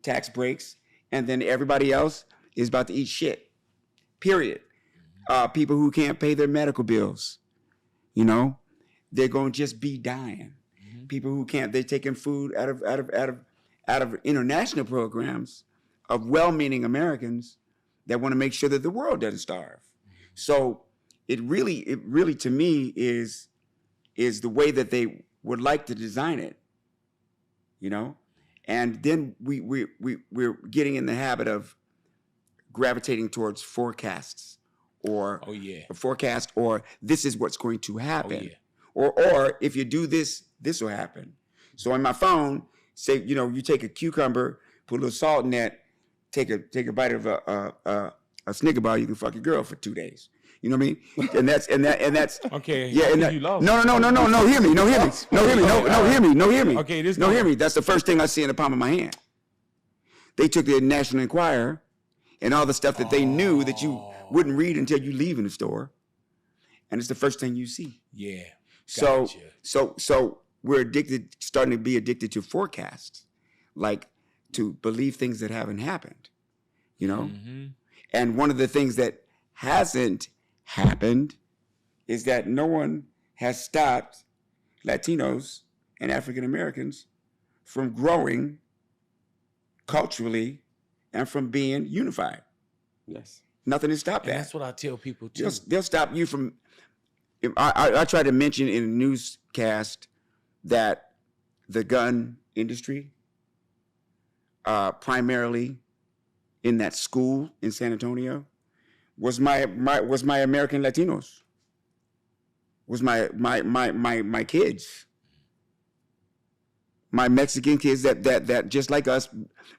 tax breaks, and then everybody else is about to eat shit. Period. People who can't pay their medical bills, you know, they're going to just be dying. Mm-hmm. People who can't, they're taking food out of international programs of well-meaning Americans that want to make sure that the world doesn't starve. Mm-hmm. So it really to me is the way that they would like to design it, you know? And then we're getting in the habit of gravitating towards forecasts or a forecast, or this is what's going to happen. Or if you do this, this will happen. So on my phone, say, you know, you take a cucumber, put a little salt in that, take a bite of a Snicker bar, you can fuck your girl for 2 days. You know what I mean? And that's okay. Yeah. And you love no. Hear me. Hear me. Okay. Hear me. That's the first thing I see in the palm of my hand. They took the National Enquirer and all the stuff that they knew that you wouldn't read until you leave in the store, and it's the first thing you see. Yeah. Gotcha. So we're starting to be addicted to forecasts, like to believe things that haven't happened. You know, and one of the things that hasn't happened is that no one has stopped Latinos and African Americans from growing culturally and from being unified. Yes. Nothing has stopped that. That's what I tell people too. They'll stop you from. I try to mention in a newscast that the gun industry, primarily in that school in San Antonio, was my American Latinos, was my kids, my Mexican kids that just like us,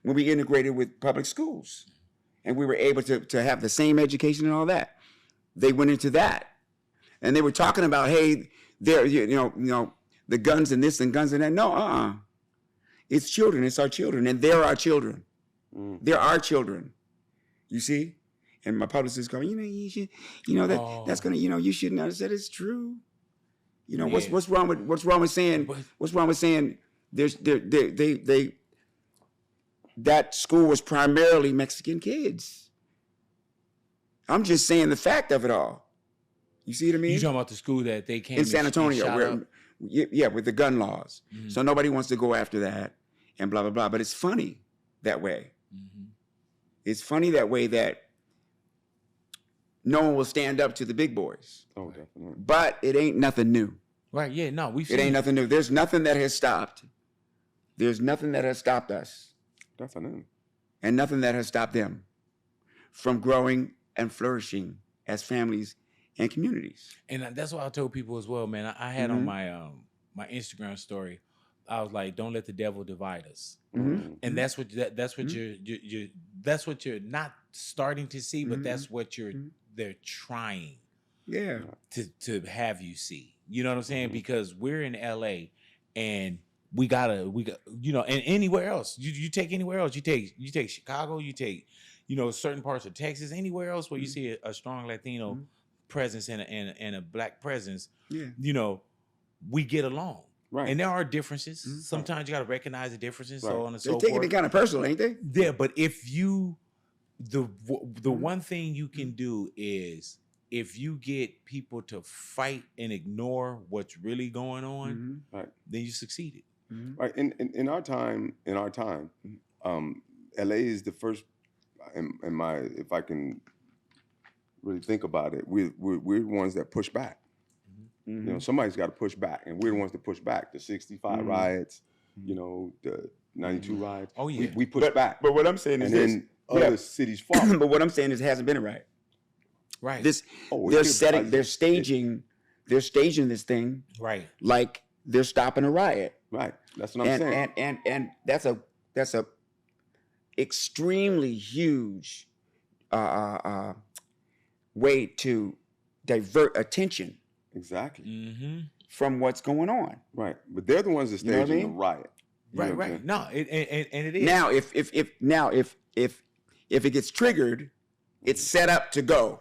when we integrated with public schools, and we were able to have the same education and all that, they went into that, and they were talking about, hey, there, you know, the guns and this and guns and that. No, it's children, it's our children, and they're our children. They're our children. You see. And my publicist going, you should, that's gonna, you shouldn't have said it's true. You know, what's wrong with saying that school was primarily Mexican kids. I'm just saying the fact of it all. You see what I mean? You talking about the school that they came in San Antonio, with the gun laws. Mm-hmm. So nobody wants to go after that and blah blah blah. But it's funny that way. Mm-hmm. It's funny that way that no one will stand up to the big boys. Oh, definitely. But it ain't nothing new. Right, yeah, no. It ain't nothing new. There's nothing that has stopped. There's nothing that has stopped us. Definitely. And nothing that has stopped them from growing and flourishing as families and communities. And that's what I told people as well, man. I had on my my Instagram story, I was like, don't let the devil divide us. Mm-hmm. And that's what that's what you're not starting to see, but that's what they're trying to have you see. You know what I'm saying? Because we're in LA and we got and anywhere else. You take anywhere else. You take Chicago, you take, certain parts of Texas, anywhere else where you see a strong Latino presence and a black presence, we get along. Right. And there are differences. Mm-hmm. Sometimes you got to recognize the differences, so on and so forth. They're taking it kind of personal, ain't they? Yeah, but if you, the one thing you can do is if you get people to fight and ignore what's really going on, then you succeeded. Mm-hmm. Right. In our time, LA is the first if I can really think about it, we're the ones that push back. Mm-hmm. You know, somebody's got to push back, and we're the ones that push back. The 65 riots, you know, the 92 riots. Oh yeah, we push back. But what I'm saying is, and then other cities follow. But what I'm saying is, it hasn't been a riot. right. They're staging this thing, right, like they're stopping a riot. Right. That's what I'm saying. And that's a extremely huge way to divert attention. Exactly. From what's going on. Right. But they're the ones that staging the riot. Right. No, and it is. Now, if it gets triggered, it's set up to go.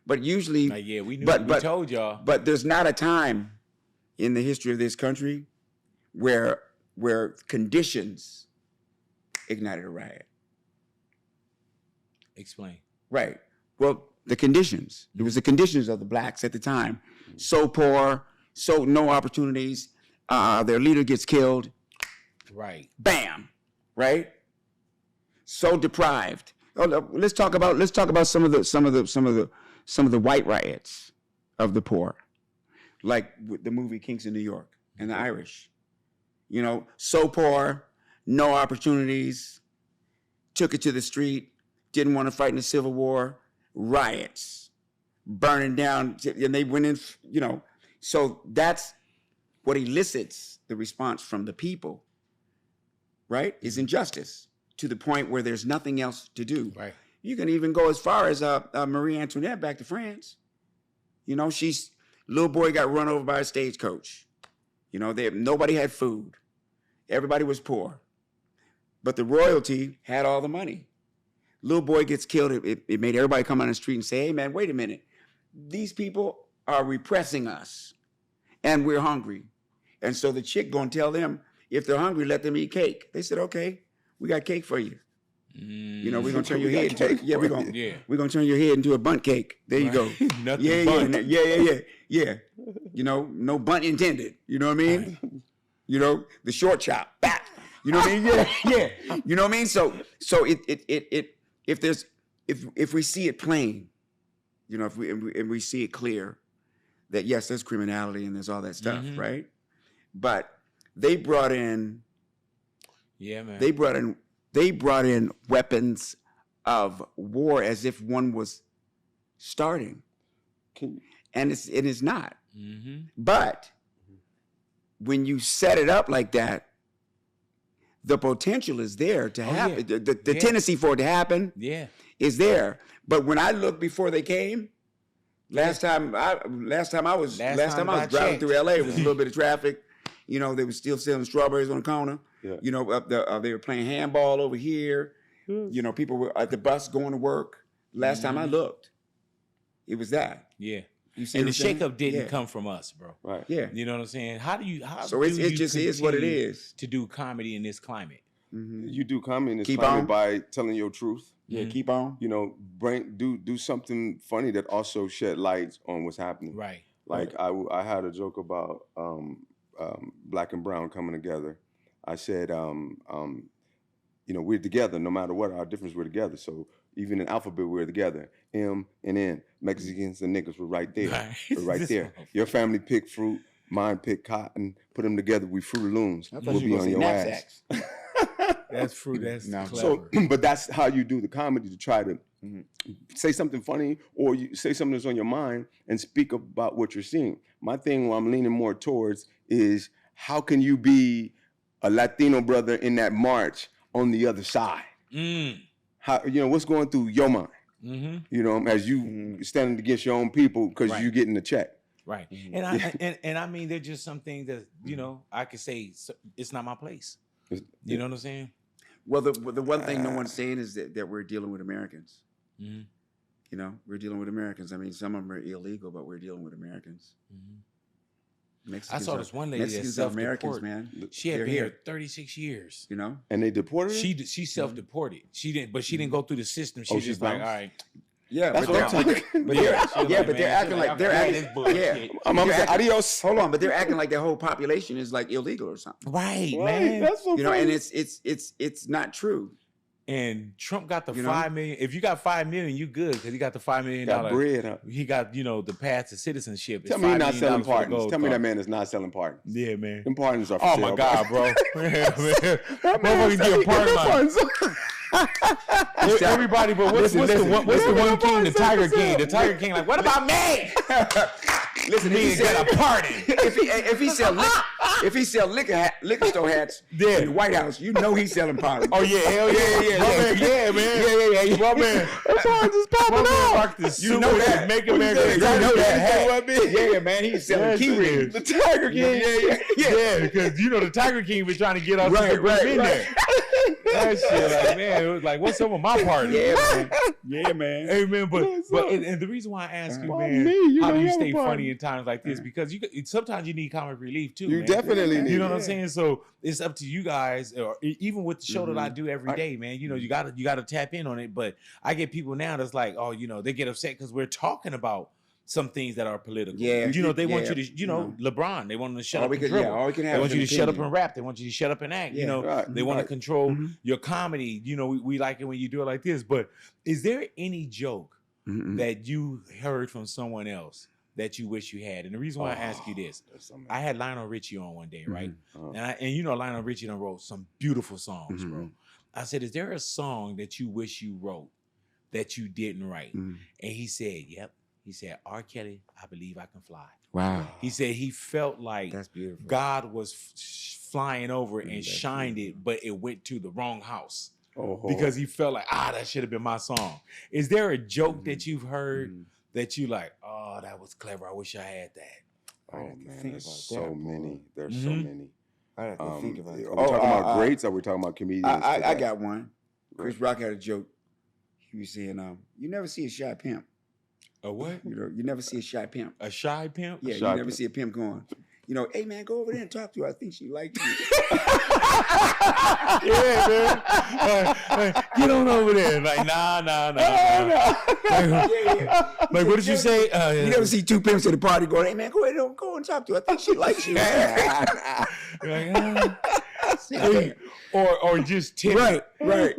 But usually, yeah, we knew. We told y'all. But there's not a time in the history of this country where conditions ignited a riot. Explain. Right. Well, the conditions. It was the conditions of the blacks at the time. So poor, so no opportunities. Their leader gets killed. Right. Bam. Right. So deprived. Oh, let's talk about some of the white riots of the poor, like with the movie Kings of New York and the Irish. You know, so poor, no opportunities, took it to the street, didn't want to fight in the Civil War, riots, burning down, and they went in, you know. So that's what elicits the response from the people, right? Is injustice to the point where there's nothing else to do. Right. You can even go as far as Marie Antoinette back to France. You know, little boy got run over by a stagecoach. You know, nobody had food. Everybody was poor. But the royalty had all the money. Little boy gets killed. It made everybody come on the street and say, hey, man, wait a minute. These people are repressing us, and we're hungry. And so the chick gonna tell them, if they're hungry, let them eat cake. They said, okay, we got cake for you. You know, we're gonna turn your head into we're gonna turn your head into a bunt cake. There you go. Nothing bunt. Yeah. You know, no bunt intended. You know what I mean? Right. You know, the short chop. Bah! You know what I mean? Yeah. You know what I mean? So if we see it plain, you know, if we see it clear that yes, there's criminality and there's all that stuff, right? But they brought in They brought in weapons of war as if one was starting. And it is not. But when you set it up like that, the potential is there to happen. Yeah. The tendency for it to happen is there. But when I looked before they came, last time I was driving through LA, it was a little bit of traffic. You know, they were still selling strawberries on the corner. Yeah. You know, they were playing handball over here. You know, people were at the bus going to work. Last time I looked, it was that. Yeah. And the shakeup didn't come from us, bro. Right. Yeah. You know what I'm saying? So it just is what it is. To do comedy in this climate. You do comedy in this climate by telling your truth. Yeah, keep on. You know, do something funny that also shed light on what's happening. Right. Like I had a joke about black and brown coming together. I said, you know, we're together no matter what our difference. We're together. So even in alphabet, we're together. M and N. Mexicans and niggas were right there. Right. We're right there. Your family picked fruit. Mine picked cotton. Put them together. We Fruit Looms. We'll be on your ass. That's fruit. That's clever. So, but that's how you do the comedy, to try to say something funny or you say something that's on your mind and speak about what you're seeing. My thing, what I'm leaning more towards, is how can you be a Latino brother in that march on the other side? How, you know, what's going through your mind? You know, as you standing against your own people because you're getting a check. Right. And I mean, there's just some things that, you know, I could say it's not my place. You know what I'm saying? Well, the one thing no one's saying is that we're dealing with Americans. You know, we're dealing with Americans. I mean, some of them are illegal, but we're dealing with Americans. I saw this one lady that's self-deported. Man. She had been here 36 years. You know, and they deported her? She self-deported. She didn't go through the system. She just like, all right. Yeah, that's what I'm talking. But they're acting like I'm gonna say adios. Hold on, but they're acting like their whole population is like illegal or something. Right, man. That's so you know, and it's not true. And Trump got the $5 million. If you got $5 million, you good because he got the $5 million. Got bread, huh? He got the path to citizenship. Tell me he's not selling pardons. Tell me that man is not selling pardons. Yeah, man. Them pardons are for oh sale, my God, bro. Yeah, man. Motherfuckers get a pardon. Everybody, but what's the one king? The Tiger King. The Tiger King. Like, what about me? Listen, he got a pardon. If he sell liquor store hats in the White House, he's selling pardons. Oh yeah, hell yeah, man. Yeah. My man, pardons is popping out. You know that. Make America great. You know that. Yeah, man, he's selling key rings. The Tiger King. Yeah, because the Tiger King was trying to get us to put in there. That shit, like, man, it was like, what's up with my party? Yeah, man. Hey, man, but the reason why I ask you, man, how do you stay funny in times like this? Because sometimes you need comic relief too. You definitely need. You know what I'm saying? So it's up to you guys, or even with the show that I do every day, man. You gotta tap in on it. But I get people now that's like, oh, they get upset because we're talking about some things that are political. Yeah. They want you to, LeBron, they want him to shut up and dribble. They want you to shut up and rap. They want you to shut up and act. They want to control your comedy. We like it when you do it like this. But is there any joke that you heard from someone else that you wish you had? And the reason why I ask you this, I had Lionel Richie on one day, right? And Lionel Richie done wrote some beautiful songs, bro. I said, is there a song that you wish you wrote that you didn't write? And he said, yep. He said, R. Kelly, I Believe I Can Fly. Wow. He said he felt like that's beautiful. God was flying over and shined it, but it went to the wrong house. Because he felt like, that should have been my song. Is there a joke that you've heard that you like, oh, that was clever. I wish I had that. Oh, man, there's so many. There's so many. I have to think about it. Are we talking about greats or are we talking about comedians? I got one. Chris Rock had a joke. He was saying, you never see a shy pimp. A what? You never see a shy pimp. A shy pimp? Yeah, you never see a pimp going, hey man, go over there and talk to her. I think she likes you. Yeah, man. Get on over there. Like, nah. Like, what did you say? You never see two pimps at a party going, hey man, go ahead and go and talk to her. I think she likes you. Or just tip. Right.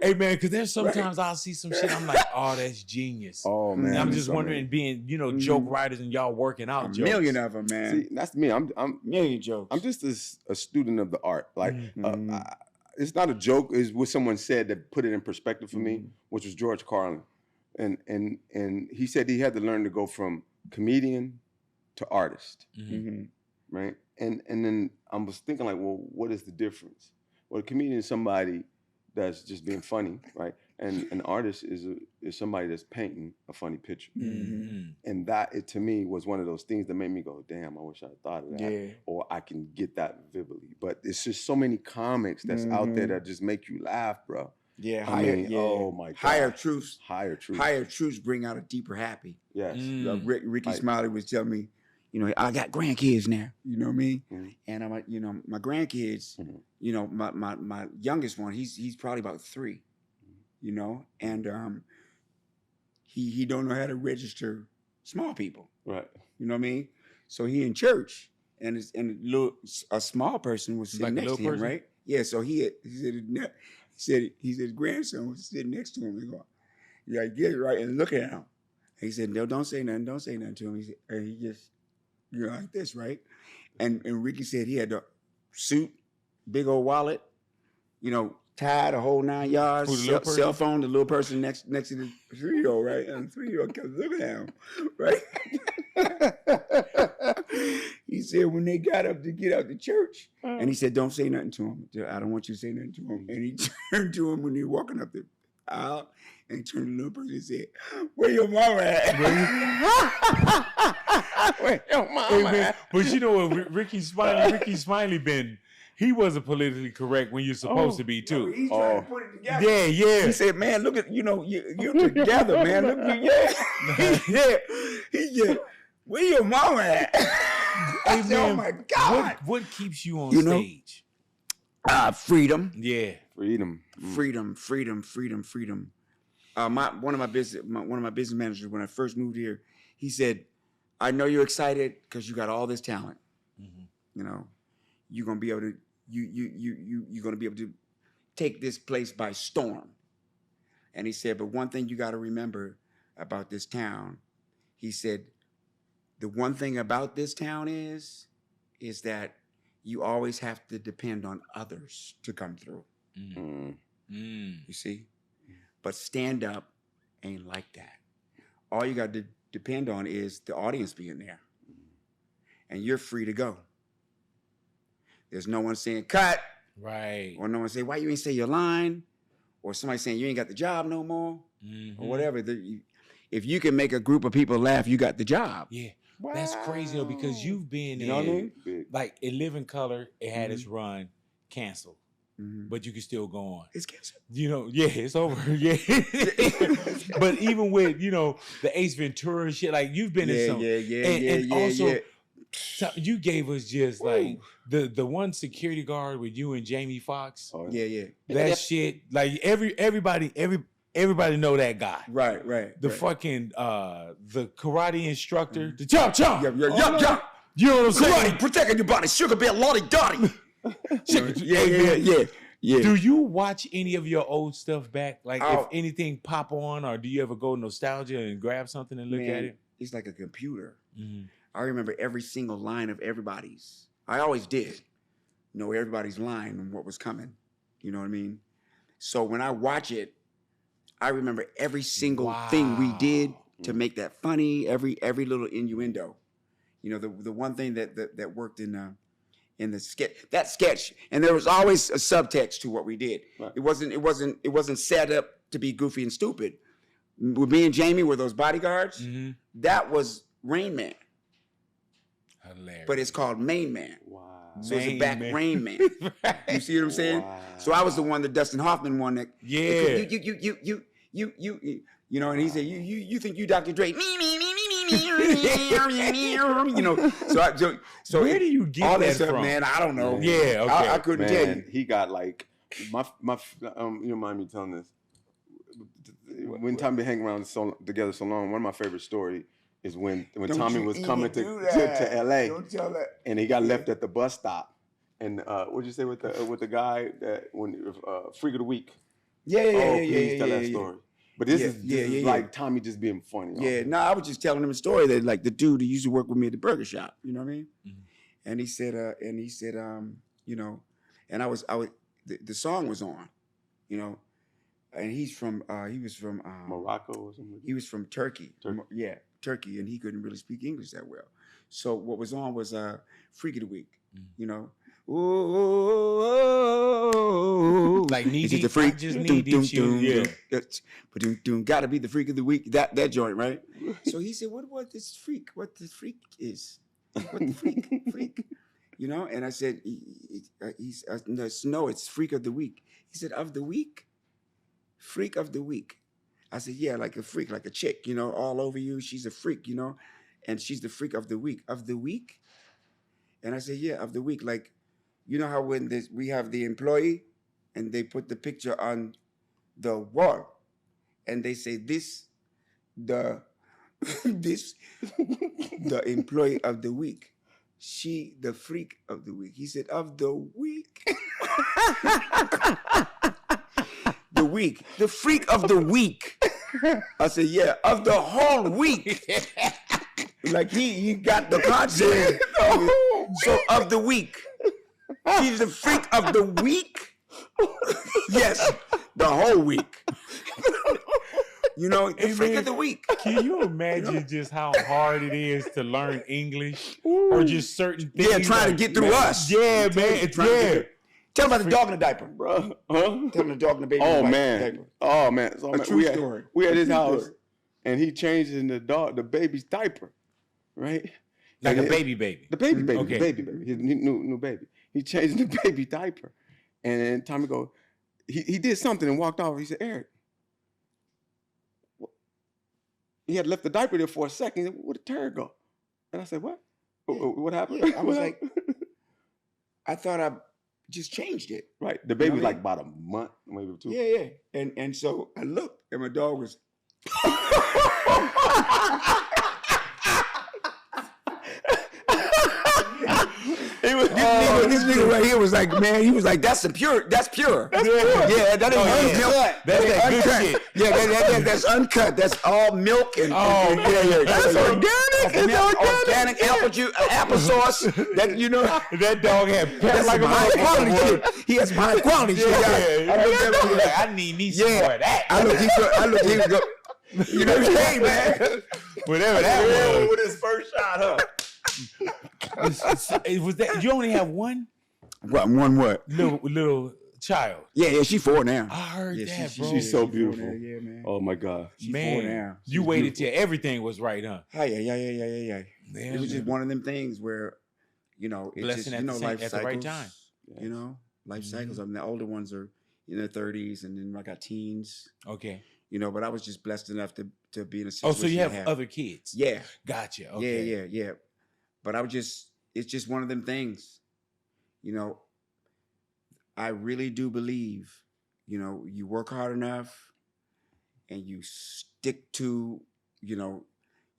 Hey man, because there's sometimes I'll see some shit. I'm like, oh, that's genius. Oh man, and I'm just wondering, being joke writers and y'all working out jokes. Million of them, man. See, that's me. I'm million jokes. I'm just a student of the art. Like it's not a joke. It's what someone said that put it in perspective for me, which was George Carlin, and he said he had to learn to go from comedian to artist, right? And then I was thinking like, well, what is the difference? Well, a comedian is somebody that's just being funny, right? And an artist is somebody that's painting a funny picture. And that, to me, was one of those things that made me go, damn, I wish I had thought of that. Or I can get that vividly. But it's just so many comics that's out there that just make you laugh, bro. Yeah, oh my God. Higher truths bring out a deeper happy. Yes. Ricky Smiley was telling me, I got grandkids now. You know what I mean? And I'm like, my grandkids, my youngest one, he's probably about 3, and he don't know how to register small people. Right. You know what I mean? So he in church, and a small person was sitting next to him, right? Yeah. So he said his grandson was sitting next to him. He go, get it right and look at him. He said, no, don't say nothing to him. He said, he just. Like this, right? And Ricky said he had a suit, big old wallet, tied a whole 9 yards, cell phone, the little person next to the 3-year-old, right? And the 3-year-old kept looking at him, right? He said when they got up to get out the church, and he said, don't say nothing to him. I don't want you to say nothing to him. And he turned to him when they were walking up the aisle, and he turned to the little person and said, where your mama at? Where your mama at? But you know what, Ricky Smiley been, he wasn't politically correct when you're supposed to be too. He's trying to put it together. Yeah. He said, man, look at, you're together, man. Look at He said, where your mama at? I said, oh my God. What keeps you on stage? Freedom. Yeah. Freedom. One of my business managers, when I first moved here, he said, I know you're excited because you got all this talent. You're gonna be able to you're gonna be able to take this place by storm. And he said, but one thing you got to remember about this town, he said, the one thing about this town is that you always have to depend on others to come through. You see? But stand up ain't like that. All you got to depend on is the audience being there. And you're free to go. There's no one saying, cut. Right. Or no one saying, why you ain't say your line? Or somebody saying, you ain't got the job no more. Or whatever. If you can make a group of people laugh, you got the job. Yeah. Wow. That's crazy, though, because you've been you know what I mean? Like, In Living Color, it had its run canceled. But you can still go on. It's canceled. You know, yeah, it's over. Yeah. But even with, the Ace Ventura shit, like, you've been in some. And also, you gave us just like the one security guard with you and Jamie Foxx. Oh, yeah. That shit, like everybody know that guy. Right. The fucking the karate instructor, the chop. Yup. You know what I'm saying? Karate, protecting your body, sugar bear, lottie dottie. Yeah. Do you watch any of your old stuff back? Like if anything pop on, or do you ever go nostalgia and grab something and look at it? It's like a computer. I remember every single line of everybody's. I always did know everybody's line and what was coming. You know what I mean? So when I watch it, I remember every single thing we did to make that funny, every little innuendo. The one thing that worked in the sketch, and there was always a subtext to what we did. Right. It wasn't set up to be goofy and stupid. With me and Jamie were those bodyguards. That was Rain Man. Hilarious. But it's called Main Man. Wow. So it's a back Man. Rain Man. You see what I'm saying? Wow. So I was the one that Dustin Hoffman one that you and he said you think you Dr. Dre me. So where do you get all that stuff, from? Man, I don't know. Yeah, okay. I couldn't tell you. He got like my you don't mind me telling this. When Tommy been hanging around together so long, one of my favorite stories is when Tommy was coming to LA. Don't tell that. And he got left at the bus stop. And what'd you say with the guy that when Freak of the Week? Please tell that story. But this is like Tommy just being funny. Yeah, no, I was just telling him a story that like the dude who used to work with me at the burger shop. You know what I mean? And he said, and I was the song was on, and he was from Morocco or something. He was from Turkey. Turkey, and he couldn't really speak English that well. So what was on was Freak of the Week. Ooh, like need the freak, just need you. Gotta be the freak of the week. That joint, right? So he said, "What this freak? What the freak is? What the freak? And I said, "No, it's freak of the week." He said, "Of the week, freak of the week." I said, "Yeah, like a freak, like a chick, all over you. She's a freak, and she's the freak of the week. Of the week?" And I said, "Yeah, of the week. Like, you know how when we have the employee and they put the picture on the wall and they say the employee of the week. She, the freak of the week." He said, "Of the week?" The week. The freak of the week. I said, "Yeah, of the whole week." Like he got the concept. So of the week. She's the freak of the week? Yes, the whole week. The freak of the week. Can you imagine just how hard it is to learn English or just certain things? Yeah, trying to get through us. Yeah, man. Tell them about the dog in the diaper, bro. Tell them the dog in the baby. Oh man. So, a true story. We at his house, and he changing the baby's diaper, right? Like a baby. The baby. Okay. The baby. His new baby. He changing the baby diaper. And then Tommy go, he did something and walked off. He said, "Eric." He had left the diaper there for a second. He said, "Where'd the turd go?" And I said, "What? What happened?" Yeah, I was like, I thought I just changed it. Right. The baby was like about a month, maybe 2. Yeah. And so I looked and my dog was this nigga right here was was like, man, he was like, that's pure. That's pure. That's pure. Yeah, that ain't milk. That's that good uncut. shit. Yeah, that's uncut. That's all milk and yeah. That's organic. It's organic apple juice, applesauce. That you know. That dog had That's like high quality shit. He has some high quality shit. I need me some more of that. I looked. He was go. You know what I'm saying, man? Whatever that was. With his first shot, Was that you only have one? One what? Little child. Yeah, she's 4 now. I heard that, bro. She's so beautiful. Yeah, man. Oh my God. She's 4 Man, now. you waited till everything was right, huh? Yeah. Yeah, It was just one of them things where, you know, it's blessing just, at life the right cycles. time. You know, life cycles. I mean, the older ones are in their 30s, and then I got teens. Okay. You know, but I was just blessed enough to be in a situation. Oh, so you have other kids? Yeah. Gotcha. Okay. Yeah. But it's just one of them things. You know, I really do believe, you know, you work hard enough and you stick to, you know,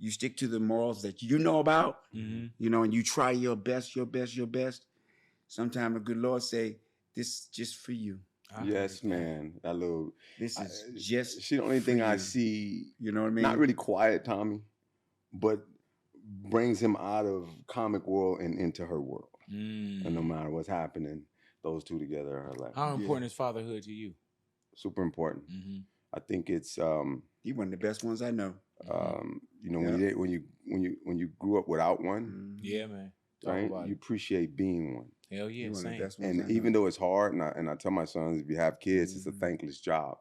the morals that you know about, Mm-hmm. you know, and you try your best. Sometimes the good Lord say, this is just for you. Yes, man. That little. This is just. She the only thing for I you. see. You know what I mean? Not really quiet, Tommy, but brings him out of comic world and into her world. And no matter what's happening, those two together are like. How important is fatherhood to you? Super important. Mm-hmm. I think it's. He one of the best ones I know. You know, when you grew up without one, Yeah, man. Talk right? about You it. appreciate being one. Hell yeah, He one of the same. best ones I And know. even though it's hard, and I tell my sons, if you have kids, it's a Mhm. thankless job,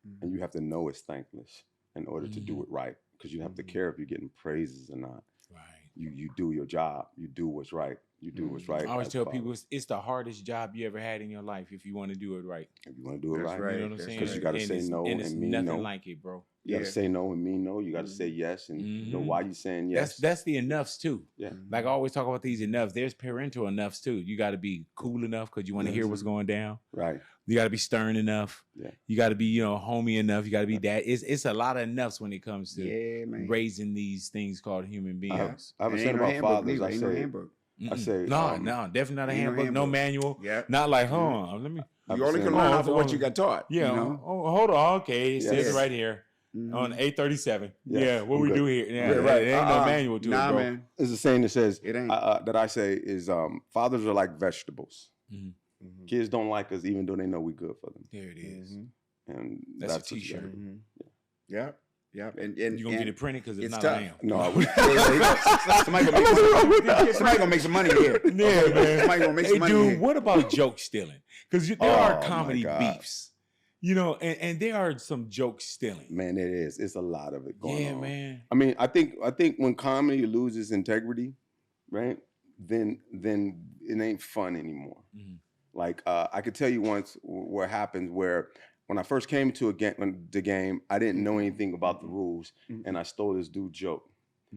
Mhm. and you have to know it's thankless in order to do it right, because you have to care if you're getting praises or not. Right. You do your job. You do what's right. You do what's right. I always as tell father. people it's the hardest job you ever had in your life if you want to do it right. If you want to do it That's right, You know what I'm That's saying? because you got to And say it's- no and it's and mean nothing no. like it, bro. You got to Yeah. say no and mean no. You got to say yes and you know why you saying yes. That's the enoughs too. Yeah. Like I always talk about these enoughs. There's parental enoughs too. You got to be cool enough because you want to hear what's going down. Right. You got to be stern enough. Yeah. You got to be, you know, homey enough. You got to be dad. It's a lot of enoughs when it comes to Yeah, man. raising these things called human beings. I have a Ain't saying no about handbook fathers. neither. I Ain't no say, handbook. I say, no, definitely not a ain't no handbook, no handbook. manual. Yeah. Not like, hold on, let me. I've You only seen- can learn Oh, off of what you got taught. Yeah, You know? oh, hold on. Okay, it Yes. says it right here Mhm. on 837. Yes, Yeah, what I'm we good. do here? Yeah, Yeah, right. There ain't no manual to nah, it, bro. man. There's a saying that says It ain't. that I say is fathers are like vegetables. Mhm. Kids don't like us even though they know we're good for them. There it is. Mhm. And That's a what you t-shirt. gotta do. Mhm. Yep. And You gonna get it printed because it's not tough. a lamb. No, I would. Somebody gonna make some money here. Yeah, man. Somebody gonna make Hey, some money dude, here. what about joke stealing? Because there Oh, are my comedy God. beefs, you know, and there are some joke stealing. Man, it is. It's a lot of it going Yeah, on. man. I mean, I think when comedy loses integrity, right? Then it ain't fun anymore. Mhm. Like I could tell you once what happened where when I first came to the game, I didn't know anything about the rules, and I stole this dude's joke,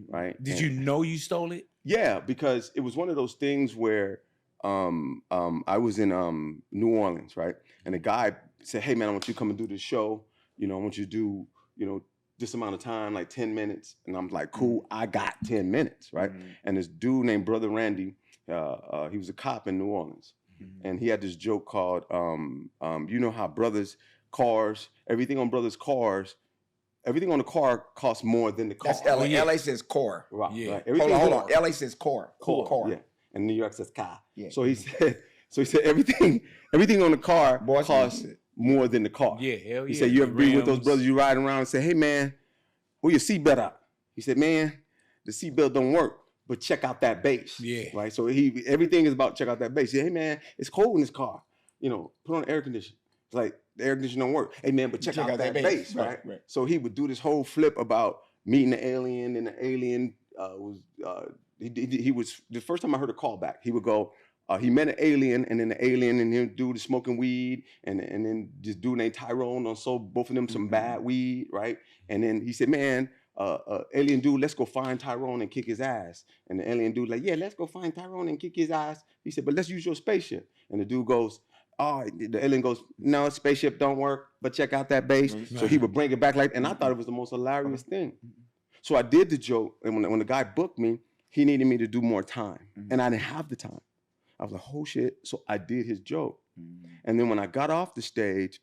right? Did And- you know you stole it? Yeah, because it was one of those things where I was in New Orleans, right? And the guy said, "Hey man, I want you to come and do this show. You know, I want you to do, you know, this amount of time, like 10 minutes." And I'm like, "Cool, I got 10 minutes, right?" And this dude named Brother Randy, he was a cop in New Orleans, and he had this joke called, you know how brothers' cars, everything on brothers' cars, everything on the car costs more than the car. That's LA. yeah. LA says core. Right, Yeah. right. Hold on. LA says core. Core. Yeah. And New York says car. Yeah. So he said everything on the car Boy, costs more than the car. Yeah, hell yeah. He said, "You ever be with those Rims. brothers you ride around and say, 'Hey man, pull your seatbelt up.'" He said, "Man, the seatbelt don't work, but check out that bass." Yeah. Right. So everything is about check out that bass. He said, "Hey man, it's cold in this car. You know, put on the air conditioning." It's like the air conditioning don't work. "Hey man, but check out that bass." Right? Right. So he would do this whole flip about meeting the alien, and the alien he was the first time I heard a callback. He would go, he met an alien, and then the alien and him dude is smoking weed, and then this dude named Tyrone done sold both of them some bad weed, right? And then he said, "Man, alien dude, let's go find Tyrone and kick his ass." And the alien dude like, "Yeah, let's go find Tyrone and kick his ass." He said, "But let's use your spaceship." And the dude goes, "Oh," the alien goes, "No, spaceship don't work, but check out that bass." So he would bring it back and I thought it was the most hilarious thing. So I did the joke, and when the guy booked me, he needed me to do more time, and I didn't have the time. I was like, oh shit. So I did his joke. And then when I got off the stage,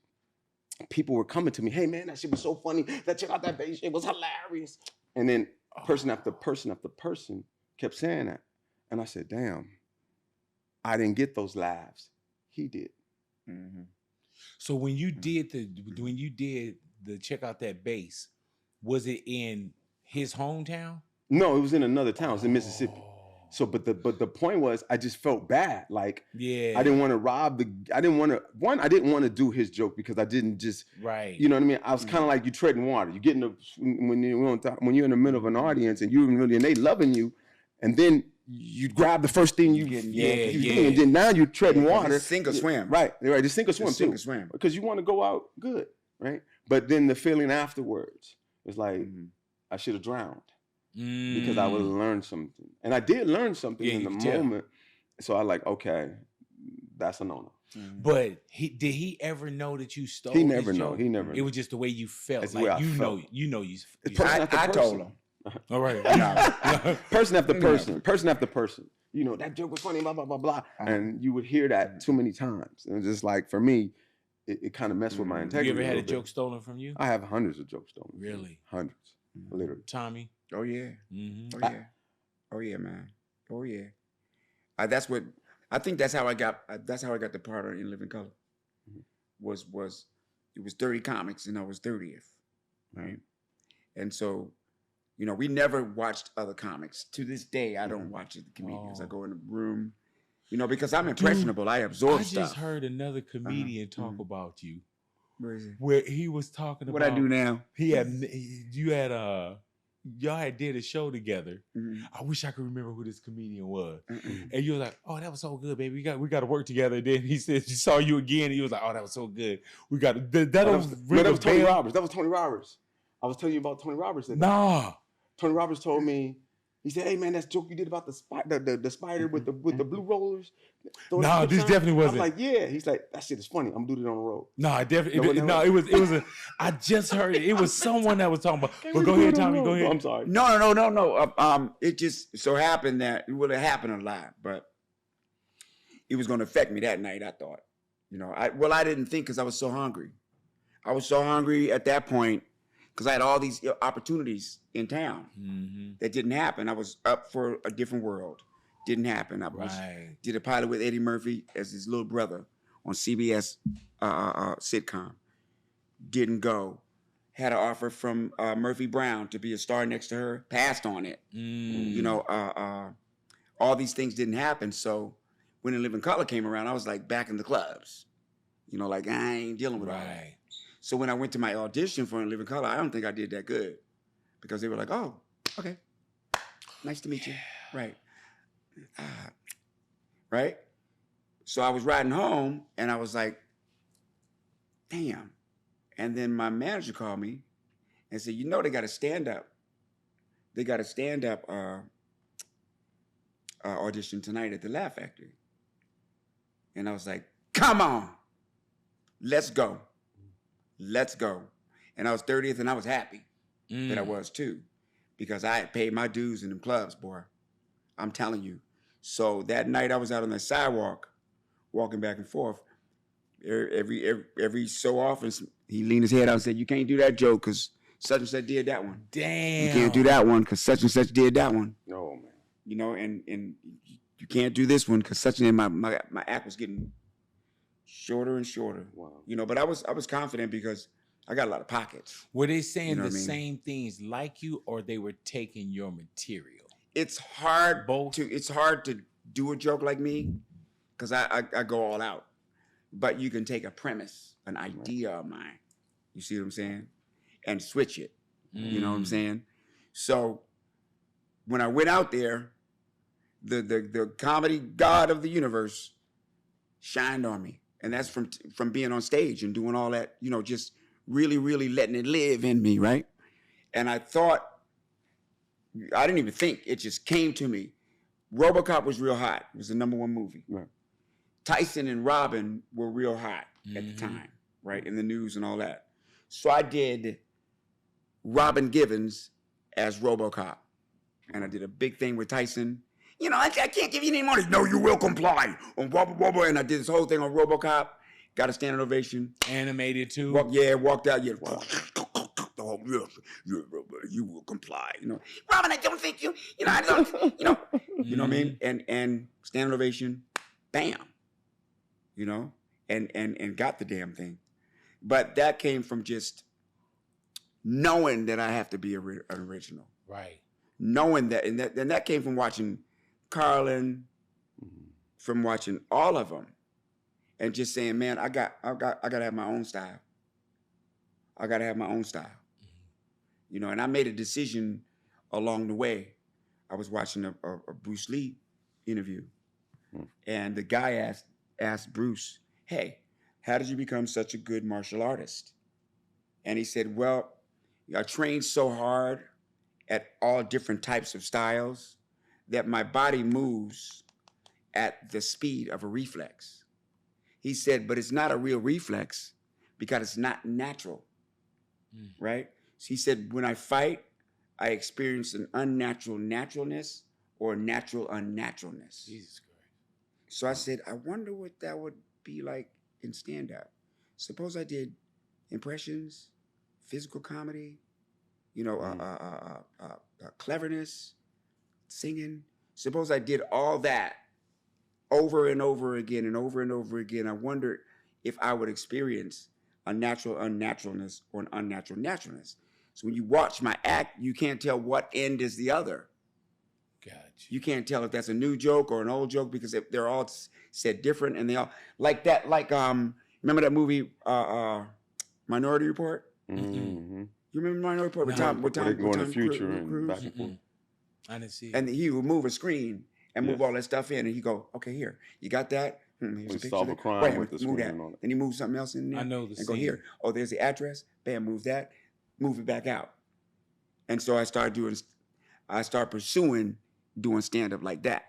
people were coming to me, hey man, that shit was so funny. That check out that bass shit was hilarious. And then person after person after person kept saying that. And I said, damn, I didn't get those laughs. He did. Mm-hmm. So when you did the check out that bass, was it in his hometown? No, it was in another town. It was in Mississippi. So, but the point was, I just felt bad. Like, yeah, I didn't want to I didn't want to do his joke because I didn't just, right. You know what I mean? I was kind of like you treading water. You get when you're in the middle of an audience and and they loving you, and then you grab the first thing you and then now you're treading water. Sink or swim. Right. Just sink or swim Sink or swim. Because you want to go out good, right? But then the feeling afterwards is like, I should have drowned. Because I would have learned something. And I did learn something in the moment. So I like, okay, that's a no-no. But did he ever know that you stole? He never know. He never. It was just the way you felt. It's like the way you I know, felt. you. I told him. All right. Person after person, person after person. You know, that joke was funny, blah, blah, blah, blah. And you would hear that too many times. And it's just like, for me, it kind of messed with my integrity. You ever had a joke stolen from you? I have hundreds of jokes stolen. Really? Hundreds. Literally. Tommy? Oh yeah. Mm-hmm. Oh yeah. Oh yeah, man. Oh yeah. I think that's how I got the part on In Living Color. Was it was 30 comics and I was 30th, right? And so, you know, we never watched other comics. To this day, I don't watch the comedians. I go in the room, you know, because I'm impressionable. I absorb stuff. I just heard another comedian talk about you. Where is it? Where he was talking about what I do now. Y'all had did a show together. I wish I could remember who this comedian was. And you were like, "Oh, that was so good, baby. We got to work together." And then he said, "He saw you again." And he was like, "Oh, that was so good. We got to." That was Tony Roberts. That was Tony Roberts. I was telling you about Tony Roberts. Nah. Tony Roberts told me. He said, "Hey man, that joke you did about the spider with the blue rollers." No, this definitely wasn't. I'm like, yeah. He's like, that shit is funny. I'm doing it on the road. No, definitely. No, it was. I just heard it. It was someone that was talking about. But go ahead, Tommy. Go ahead. I'm sorry. No. It just so happened that it would have happened a lot, but it was going to affect me that night. I thought, you know, I didn't think because I was so hungry. I was so hungry at that point. Because I had all these opportunities in town that didn't happen. I was up for a different world. Didn't happen. I did a pilot with Eddie Murphy as his little brother on CBS sitcom. Didn't go. Had an offer from Murphy Brown to be a star next to her. Passed on it. You know, all these things didn't happen. So when In Living Color came around, I was like back in the clubs. You know, like I ain't dealing with all that. So when I went to my audition for In Living Color, I don't think I did that good because they were like, "Oh, okay, nice to meet you." Right. Right. So I was riding home and I was like, damn. And then my manager called me and said, "You know, they got a stand-up. They got a stand-up audition tonight at the Laugh Factory." And I was like, "Come on, let's go. Let's go." And I was 30th and I was happy that I was too, because I had paid my dues in them clubs, boy. I'm telling you. So that night I was out on the sidewalk, walking back and forth. Every so often, he leaned his head out and said, "You can't do that joke because such and such did that one. Damn. You can't do that one because such and such did that one. No, man. You know, and you can't do this one because such and my act was getting shorter and shorter." Wow. You know, but I was confident because I got a lot of pockets. Were they saying You know the what I mean? same things like you, or they were taking your material? It's hard Both. It's hard to do a joke like me because I go all out. But you can take a premise, an idea of mine. You see what I'm saying? And switch it. You know what I'm saying? So when I went out there, the comedy god of the universe shined on me. And that's from being on stage and doing all that, you know, just really, really letting it live in me, right? And I thought, I didn't even think, it just came to me. RoboCop was real hot. It was the #1 movie. Right. Tyson and Robin were real hot at the time, right? In the news and all that. So I did Robin Givens as RoboCop. And I did a big thing with Tyson. you know, I can't give you any money. No, you will comply. And I did this whole thing on RoboCop. Got a standing ovation. Animated too. Walked out. Yeah. You will comply. You know, Robin, I don't think you. You know, I don't. You know. You know what I mean? And standing ovation. Bam. You know, and got the damn thing. But that came from just knowing that I have to be an original. Right. Knowing that, and that came from watching Carlin, from watching all of them, and just saying, man, I got to have my own style. I got to have my own style. You know, and I made a decision along the way. I was watching a Bruce Lee interview, and the guy asked Bruce, hey, how did you become such a good martial artist? And he said, well, I trained so hard at all different types of styles that my body moves at the speed of a reflex. He said, but it's not a real reflex because it's not natural, right? So he said, when I fight, I experience an unnatural naturalness or a natural unnaturalness. Jesus Christ. So I said, I wonder what that would be like in stand-up. Suppose I did impressions, physical comedy, you know, cleverness, singing. Suppose I did all that over and over again and over and over again. I wonder if I would experience a natural unnaturalness or an unnatural naturalness. So when you watch my act, you can't tell what end is the other. Gotcha. You can't tell if that's a new joke or an old joke because they're all said different, and they all like that. Like remember that movie Minority Report? Mm-hmm. You remember Minority Report? With Tom, they go in the future and back and forth. I didn't see it. And he would move a screen and move all that stuff in, and he go, okay, here, you got that? Here's We a solve picture a there. crime Go ahead, with the move screen that. on it. Then he moves something else in there. I know the and go scene. here. Oh, there's the address. Bam, move that. Move it back out. And so I started pursuing doing stand-up like that.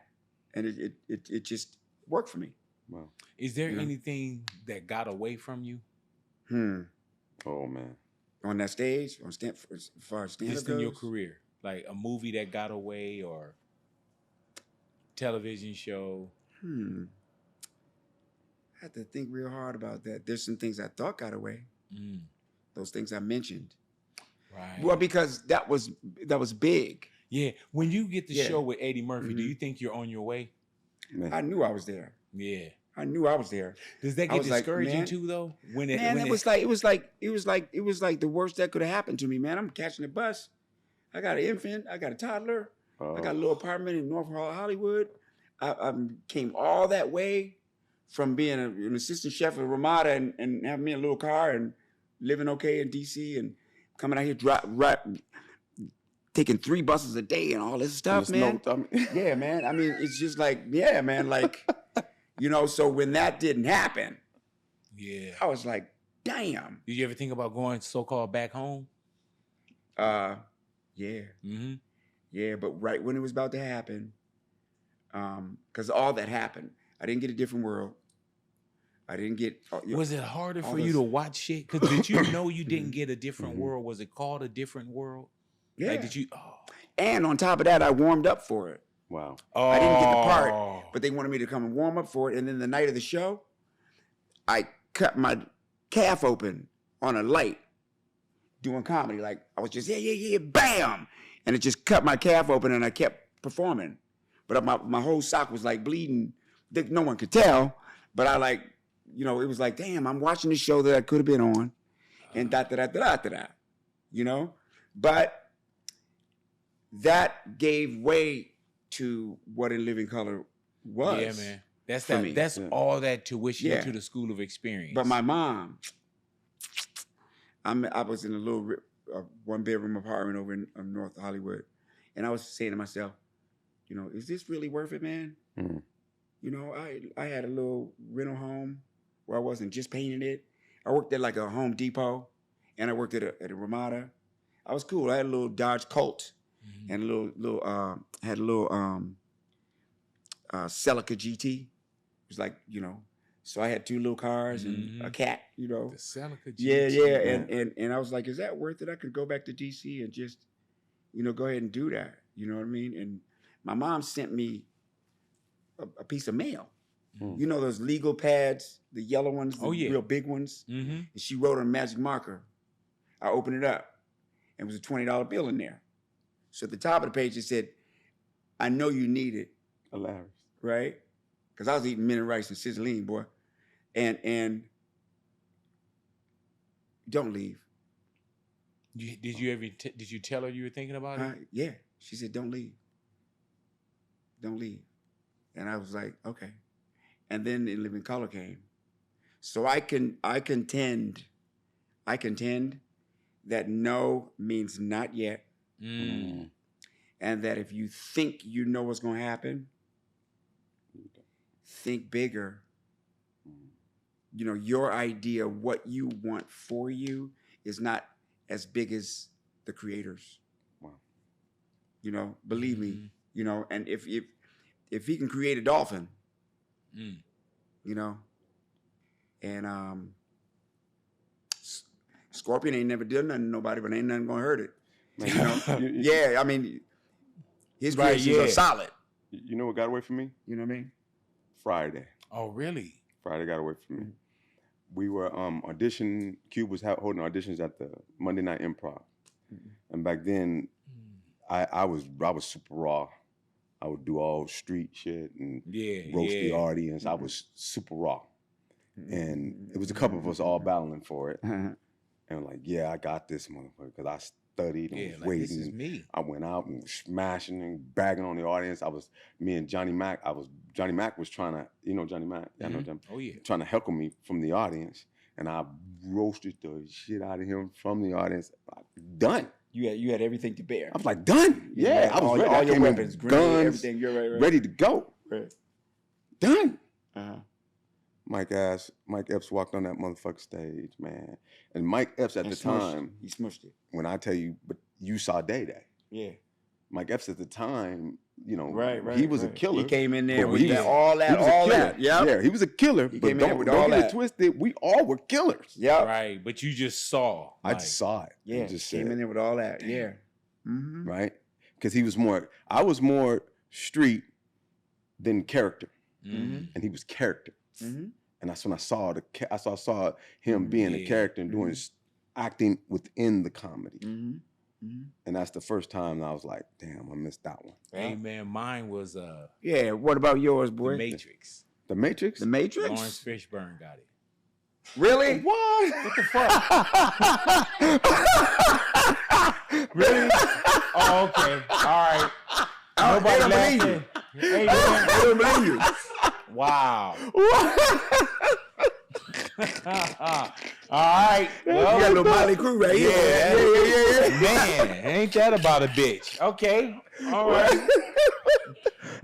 And it just worked for me. Wow. Is there anything that got away from you? Oh, man. On that stage, as far as stand-up Just in your goes? career? Like a movie that got away or television show? I had to think real hard about that. There's some things I thought got away. Those things I mentioned. Right. Well, because that was big. Yeah. When you get the show with Eddie Murphy, do you think you're on your way? Man. I knew I was there. Yeah. I knew I was there. Does that I get was like, discouraging man, too, though? It was like the worst that could have happened to me, man. I'm catching a bus. I got an infant. I got a toddler. I got a little apartment in North Hollywood. I came all that way from being an assistant chef at Ramada and having me a little car and living okay in DC and coming out here taking 3 buses a day and all this stuff, man. Yeah, man. I mean, it's just like, yeah, man, like, you know, so when that didn't happen, I was like, damn. Did you ever think about going so-called back home? Yeah. Yeah, but right when it was about to happen, because all that happened, I didn't get A Different World. I didn't get. Was it harder for you to watch shit? Because did you know you didn't get A Different World? Was it called A Different World? Yeah. Like, did you? Oh. And on top of that, I warmed up for it. Wow. I didn't get the part, but they wanted me to come and warm up for it. And then the night of the show, I cut my calf open on a light doing comedy. Like, I was just, bam! And it just cut my calf open and I kept performing. But my whole sock was like bleeding. No one could tell, but I like, you know, it was like, damn, I'm watching this show that I could have been on. And da-da-da-da-da-da, you know? But that gave way to what In Living Color was. Yeah, man. That's all that tuition into the School of Experience. But my mom, I was in a little 1-bedroom apartment over in North Hollywood, and I was saying to myself, you know, is this really worth it, man? Mm-hmm. You know, I had a little rental home where I wasn't just painting it. I worked at like a Home Depot, and I worked at a Ramada. I was cool. I had a little Dodge Colt, and had a little Celica GT. It was like, you know, so I had 2 little cars and a cat, you know. The Celica GT. Yeah. And I was like, is that worth it? I could go back to DC and just, you know, go ahead and do that. You know what I mean? And my mom sent me a piece of mail. You know those legal pads, the yellow ones, the real big ones? Mm-hmm. And she wrote on a magic marker. I opened it up, and it was a $20 bill in there. So at the top of the page, it said, I know you need it. Hilarious. Right? Because I was eating minute rice and sizzling, boy. And don't leave. Did you tell her you were thinking about it? Yeah. She said, don't leave. Don't leave. And I was like, okay. And then In Living Color came. So I contend that no means not yet. Mm. And that if you think you know what's going to happen, think bigger. You know, your idea, what you want for you, is not as big as the creators. Wow. You know, believe me. You know, and if he can create a dolphin, you know, and Scorpion ain't never done nothing to nobody, but ain't nothing gonna hurt it. You know? Yeah, I mean, his creations are solid. You know what got away from me? You know what I mean? Friday. Oh, really? Friday got away from me. We were auditioning. Cube was holding auditions at the Monday Night Improv, and back then, I was super raw. I would do all street shit and roast the audience. I was super raw, and it was a couple of us all battling for it. And like, yeah, I got this motherfucker because I studied and was waiting. This is me. I went out and was smashing and bagging on the audience. Me and Johnny Mac. Johnny Mac was trying to, you know Johnny Mac? I know Johnny. Oh yeah. Trying to heckle me from the audience, and I roasted the shit out of him from the audience. Done. You had everything to bear. I was like, done. Yeah, I was ready. All your weapons, guns, everything. You're right. Ready to go. Right. Done. Mike Epps walked on that motherfucking stage, man. And Mike Epps at the time, he smushed it. When I tell you, but you saw Day Day. Yeah. Mike Epps at the time, you know, right, he was a killer. He came in there with all that. Yeah, he was a killer. He but came in there with don't all get that. it twisted. We all were killers. Yeah. Right, but you just saw. I just saw it. Yeah. Just came in there with all that. Damn. Yeah. Mm-hmm. Right? Because I was more street than character. Mm-hmm. And he was character. Mm-hmm. And that's when I saw him being a character and doing acting within the comedy. Mm-hmm. Mm-hmm. And that's the first time I was like, damn, I missed that one. Hey man, mine was Yeah, what about yours, boy? The Matrix. The Matrix? The Matrix? Lawrence Fishburne got it. Really? What? What the fuck? Really? Oh, okay. All right. Nobody don't believe laughing. Hey, man. I don't believe you. Wow. All right. Well, you got a little Miley crew right here. Yeah. Man, ain't that about a bitch? Okay. All right.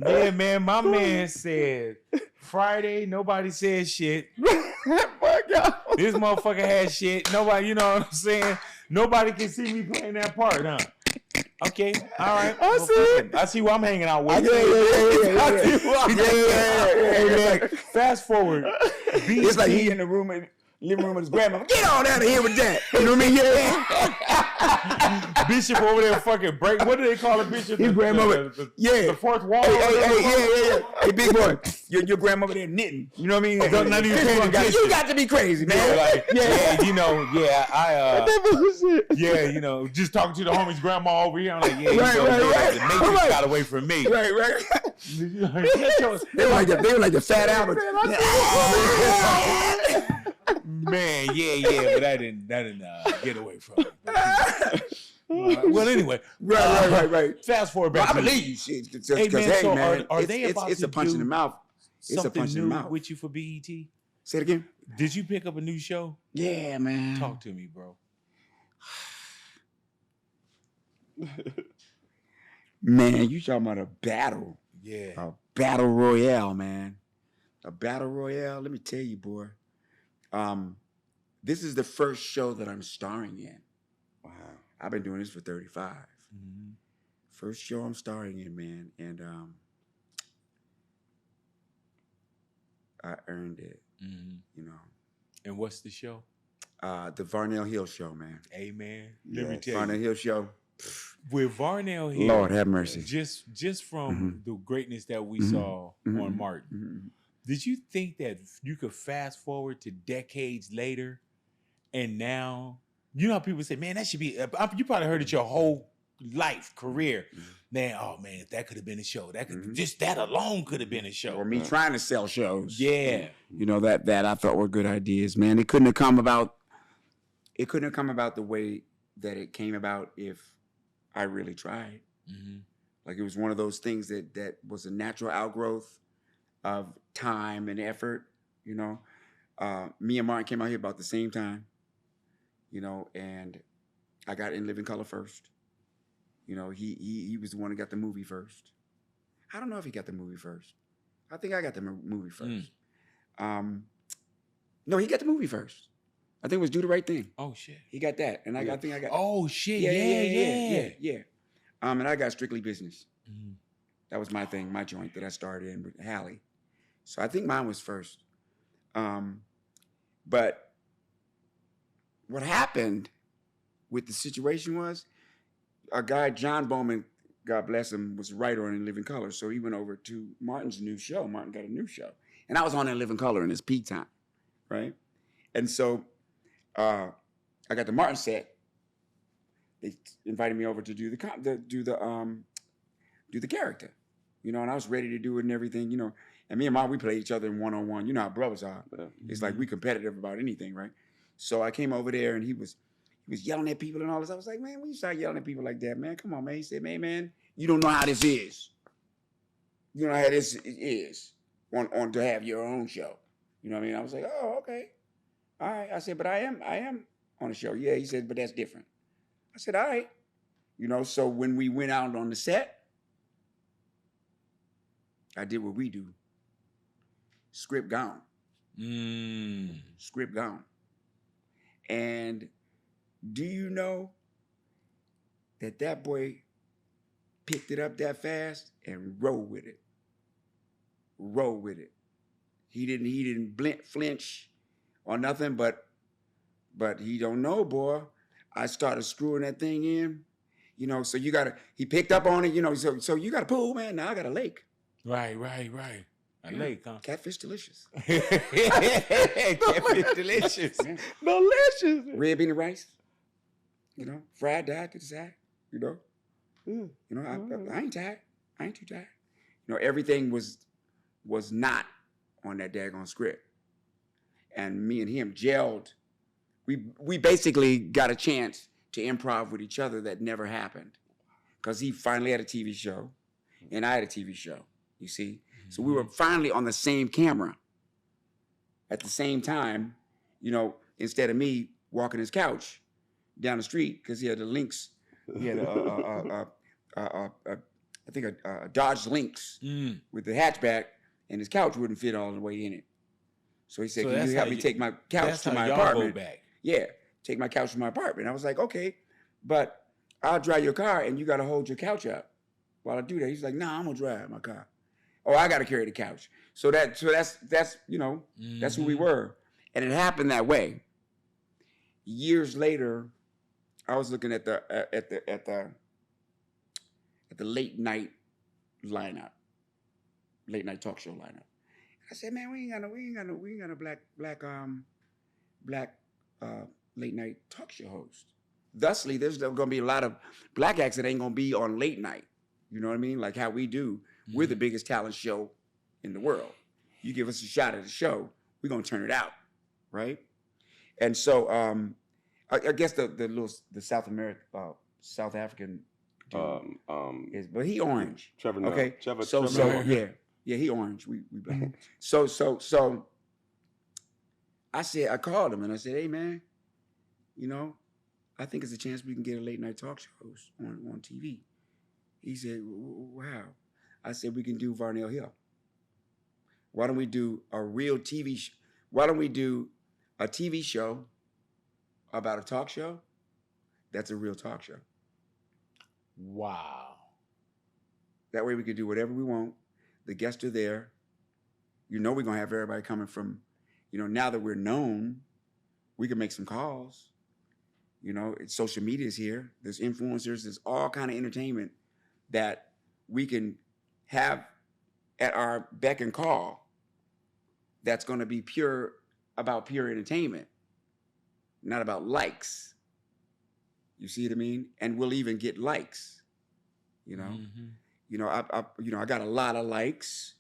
Yeah, man. My man said Friday, nobody said shit. This motherfucker had shit. Nobody, you know what I'm saying? Nobody can see me playing that part, huh? Okay, all right. I see who I'm hanging out with. Yeah. Man, fast forward. It's like he in the living room with his grandma. Get on out of here with that. You know what I mean? Yeah. Bishop over there fucking break. What do they call a bishop? His grandmother. The fourth wall. Yeah. Hey, big boy. Your grandmother there knitting. You know what I mean? None of you paying attention. You got to be crazy, man. Yeah, you know, you know, just talking to the homie's grandma over here. I'm like, the Matrix got away from me. Right. They were like the Fat Albert. Man, but that didn't get away from me. Well, anyway, right. Fast forward back. I believe you, shit. Hey man, are they about it's to a punch in the mouth. It's a something punch in new the mouth. with you for BET? Say it again. Did you pick up a new show? Yeah, man. Talk to me, bro. Man, you talking about a battle? Yeah, a battle royale, man. A battle royale. Let me tell you, boy. This is the first show that I'm starring in. Wow. I've been doing this for 35. Mm-hmm. First show I'm starring in, man. And I earned it, you know. And what's the show? The Varnell Hill Show, man. Hey, man. Let me tell Varnell Hill Show. With Varnell here, Lord have mercy. Just from the greatness that we saw on Martin, did you think that you could fast forward to decades later, and now you know how people say, "Man, that should be." You probably heard it your whole life, career. Man, oh man, if that could have been a show, that could just that alone could have been a show. Or me trying to sell shows. Yeah, you know that I thought were good ideas, man. It couldn't have come about. It couldn't have come about the way that it came about if I really tried. Like it was one of those things that was a natural outgrowth of time and effort. You know, me and Martin came out here about the same time. You know, and I got In Living Color first. You know, he was the one that got the movie first. I don't know if he got the movie first. I think I got the movie first. No, he got the movie first. I think it was Do the Right Thing. Oh shit. He got that, and I think I got. Oh shit. Yeah. And I got Strictly Business. That was my thing, my joint that I started in with Hallie. So I think mine was first. But what happened with the situation was, a guy, John Bowman, God bless him, was a writer on In Living Color. So he went over to Martin's new show. Martin got a new show. And I was on In Living Color in his peak time, right? And so I got the Martin set. They invited me over to do the character, you know, and I was ready to do it and everything, you know. And me and Martin, we play each other in one-on-one. You know how brothers are. It's like we competitive about anything, right? So I came over there and he was yelling at people and all this. I was like, man, when you start yelling at people like that, man, come on, man. He said, man, you don't know how this is. You know how this is on to have your own show. You know what I mean? I was like, oh, okay. All right. I said, but I am on a show. Yeah, he said, but that's different. I said, all right. You know, so when we went out on the set, I did what we do. Script gone. Script gone. And do you know that boy picked it up that fast and rolled with it? Roll with it. He didn't flinch or nothing, but he don't know, boy. I started screwing that thing in, you know. So he picked up on it, you know. So you got a pool, man. Now I got a lake. Right. A lake, huh? Catfish delicious. Catfish delicious. Yeah. Delicious. Red bean and rice. You know, fried diet to the side. You know, you know, I ain't tired. I ain't too tired. You know, everything was not on that daggone script, and me and him gelled. We basically got a chance to improv with each other that never happened, because he finally had a TV show, and I had a TV show. You see, so we were finally on the same camera at the same time. You know, instead of me walking his couch down the street because he had the Lynx. He had I think a Dodge Lynx with the hatchback, and his couch wouldn't fit all the way in it. So he said, "Can you help me take my couch to my apartment?" Yeah, take my couch to my apartment. I was like, "Okay, but I'll drive your car, and you got to hold your couch up while I do that." He's like, "Nah, I'm gonna drive my car." Oh, I got to carry the couch. So that's you know, that's who we were, and it happened that way. Years later, I was looking at the late night lineup, late night talk show lineup. I said, man, we ain't got no black late night talk show host. Thusly, there's going to be a lot of black acts that ain't going to be on late night. You know what I mean? Like how we do. We're the biggest talent show in the world. You give us a shot at the show, we're going to turn it out, right? And so I guess the South African dude is, but he orange. Trevor, no. Okay. Trevor, yeah, he orange. We black. So I called him and I said, hey man, you know, I think it's a chance we can get a late night talk shows on TV. He said, wow. I said, we can do Varnell Hill. Why don't we do a real TV show? Why don't we do a TV show about a talk show? That's a real talk show. Wow. That way we could do whatever we want. The guests are there. You know we're going to have everybody coming from, you know, now that we're known, we can make some calls. You know, social media is here. There's influencers. There's all kind of entertainment that we can have at our beck and call. That's going to be pure entertainment, not about likes. You see what I mean? And we'll even get likes. You know, I got a lot of likes,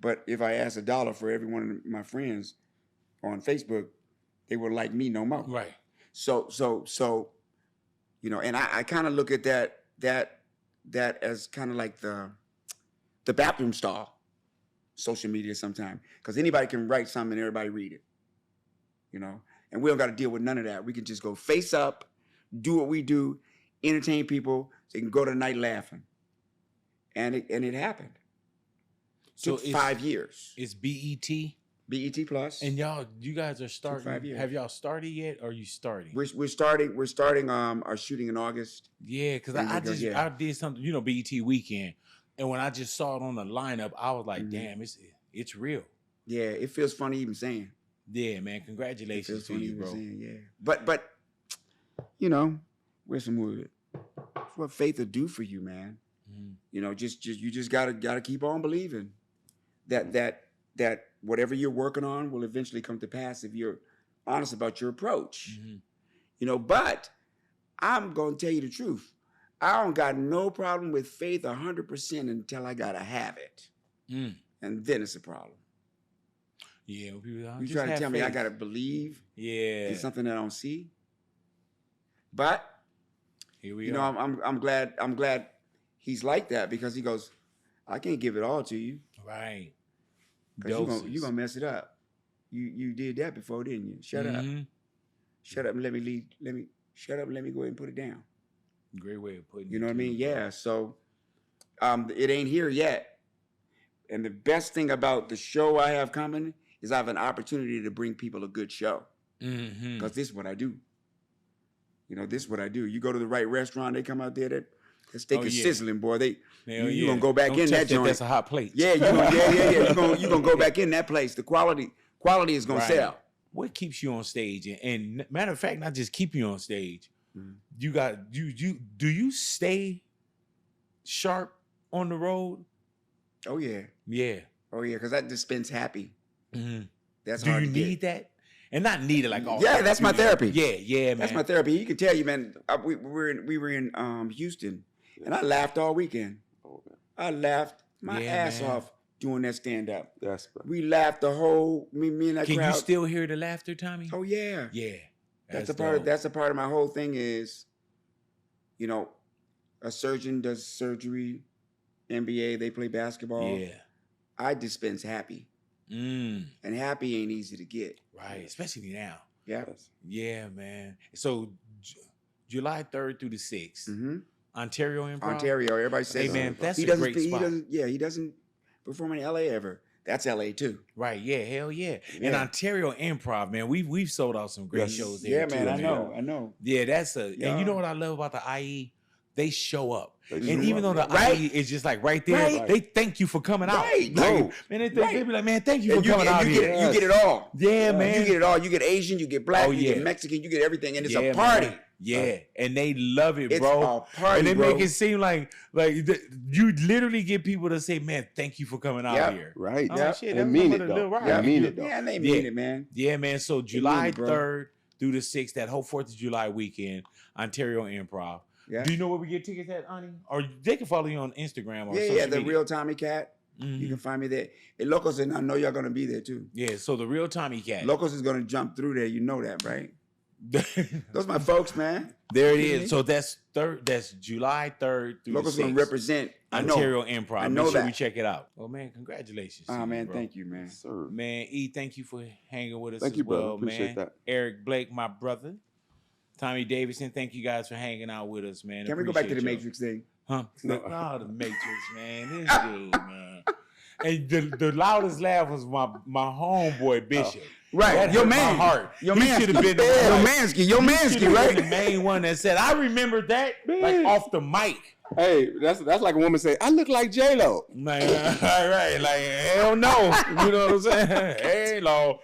but if I ask $1 for every one of my friends on Facebook, they will like me no more. Right. So, and I kind of look at that as kind of like the bathroom stall, social media sometimes, because anybody can write something and everybody read it, and we don't got to deal with none of that. We can just go face up, do what we do, entertain people, so you can go to the night laughing, and it happened. So took 5 years. It's BET. BET Plus. And you guys are starting. 5 years. Have y'all started yet, or are you starting? We're starting our shooting in August. Yeah, because I did something, BET weekend, and when I just saw it on the lineup, I was like, damn, it's real. Yeah, it feels funny even saying. Yeah, man, congratulations to you, bro. Saying, yeah, but where's some wood? It's what faith will do for you, man. Mm-hmm. You just gotta keep on believing that whatever you're working on will eventually come to pass if you're honest about your approach. Mm-hmm. But I'm gonna tell you the truth. I don't got no problem with faith 100% until I gotta have it, and then it's a problem. Yeah, you try to tell me I gotta believe in something that I don't see. But here we are. I'm glad he's like that, because he goes, I can't give it all to you. Right. Because you're gonna mess it up. You did that before, didn't you? Shut up. Shut up and let me lead. Shut up and let me go ahead and put it down. Great way of putting it. You know what I mean? Yeah. So it ain't here yet. And the best thing about the show I have coming is I have an opportunity to bring people a good show. Because this is what I do. This is what I do. You go to the right restaurant, they come out there, that steak is sizzling, boy. You gonna go back in that joint. That's a hot plate. Yeah, you gonna go back in that place. The quality is gonna sell. What keeps you on stage? And matter of fact, not just keep you on stage. You do you stay sharp on the road? Oh yeah. Yeah. Oh yeah, because that dispense happy. That's do hard you to need get. that? And not need it like all. Yeah, that's my therapy. Yeah, man. That's my therapy. You can tell you, man. We were in Houston, and I laughed all weekend. I laughed my ass off doing that stand up. We laughed the whole me and that crowd. Can you still hear the laughter, Tommy? Oh yeah. Yeah. That's a part of my whole thing is, a surgeon does surgery, NBA, they play basketball. Yeah. I dispense happy. And happy ain't easy to get. Right, especially now. Yeah. Yeah, man. So July 3rd through the 6th, Ontario Improv. Ontario, everybody says. Hey, man, that's a great spot. He doesn't perform in LA ever. That's LA too. Right, yeah, hell yeah. And Ontario Improv, man, we've sold out some great shows there too. Yeah, man, I know. Yeah, and you know what I love about the IE? They show up. And even though the IE is just like right there, they thank you for coming out. Right, man, they be like, man, thank you for coming out here. You get it all. Yeah, man. You get it all. You get Asian, you get black, you get Mexican, you get everything. And it's a party. Man. Yeah, and they love it, it's bro. A party, and they bro. make it seem like you literally get people to say, man, thank you for coming out here. Right. Yeah. They mean it, though. I mean it, though. Yeah, they mean it, man. Yeah, man. So July 3rd through the 6th, that whole 4th of July weekend, Ontario Improv. Yeah. Do you know where we get tickets at, Ani? Or they can follow you on Instagram or social media. The Real Tommy Cat. You can find me there. And Locos, and I know y'all going to be there too. Yeah, so the Real Tommy Cat. Locos is going to jump through there. You know that, right? Those my folks, man. There it is. So that's July 3rd through Locos the 6th. going to represent Ontario Improv. I know Make sure that. we check it out. Well, man, congratulations. Oh, man, bro. thank you, man. Yes, sir. Man, thank you for hanging with us thank as you, well, brother. Appreciate man. that. Eric Blake, my brother. Tommy Davidson, thank you guys for hanging out with us, man. Can we go back to the Matrix thing? Huh? No, the Matrix, man. This dude, man. And the loudest laugh was my homeboy Bishop. Right, That your hurt man, my heart. your He man, should have been your Mansky, right? the main one that said, "I remember that," like off the mic. Hey, that's like a woman say, "I look like J-Lo." Like, all right, like hell no, you know what I'm saying? Hell no.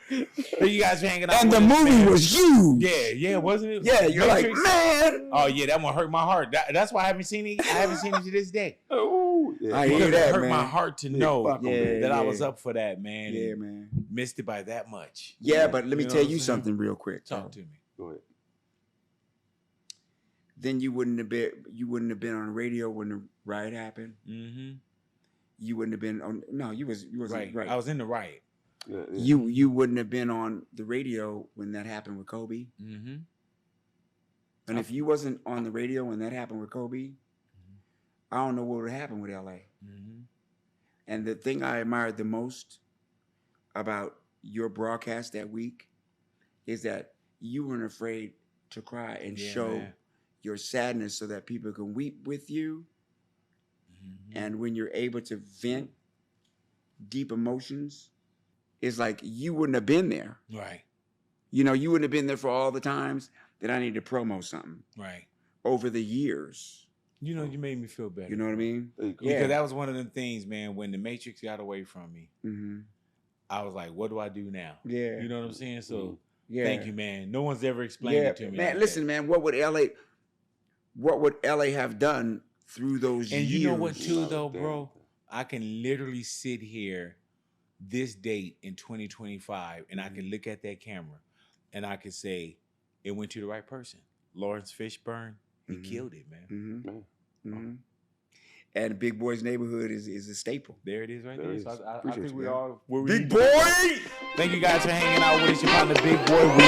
But you guys were hanging out. And the with us, movie man. was huge. Yeah, wasn't it? Yeah, you're Matrix? like, man. Oh yeah, that one hurt my heart. That's why I haven't seen it. I haven't seen it to this day. Oh, yeah. I hear Because that, it hurt man. my heart to know that I was yeah. up for that, man. Yeah, and man. missed it by that much. Yeah, but let me You know tell what you I'm saying? something real quick. Talk to me. Go ahead. Then you wouldn't have been on the radio when the riot happened. Mm-hmm. You wouldn't have been on. No, you wasn't right. I was in the riot. Yeah. You wouldn't have been on the radio when that happened with Kobe. Mm-hmm. And if you wasn't on the radio when that happened with Kobe, I don't know what would happen with LA. Mm-hmm. And the thing I admired the most about your broadcast that week is that you weren't afraid to cry and show your sadness so that people can weep with you. Mm-hmm. And when you're able to vent deep emotions, it's like you wouldn't have been there. Right. You know, you wouldn't have been there for all the times that I need to promo something. Right. Over the years. You know, you made me feel better. You know what I mean? Because that was one of the things, man, when the Matrix got away from me, mm-hmm. I was like, what do I do now? Yeah. You know what I'm saying? So yeah. Thank you, man. No one's ever explained it to me. Man, like listen, that. man, what would LA have done through those years? And you know what, too, though, bro? I can literally sit here this date in 2025 and I can look at that camera and I can say, it went to the right person. Lawrence Fishburne, he killed it, man. Mm-hmm. Mm-hmm. And Big Boy's Neighborhood is a staple. There it is right there. So I think you, we man. all... Big Boy! Thank you guys for hanging out with us. You're on the Big Boy Week.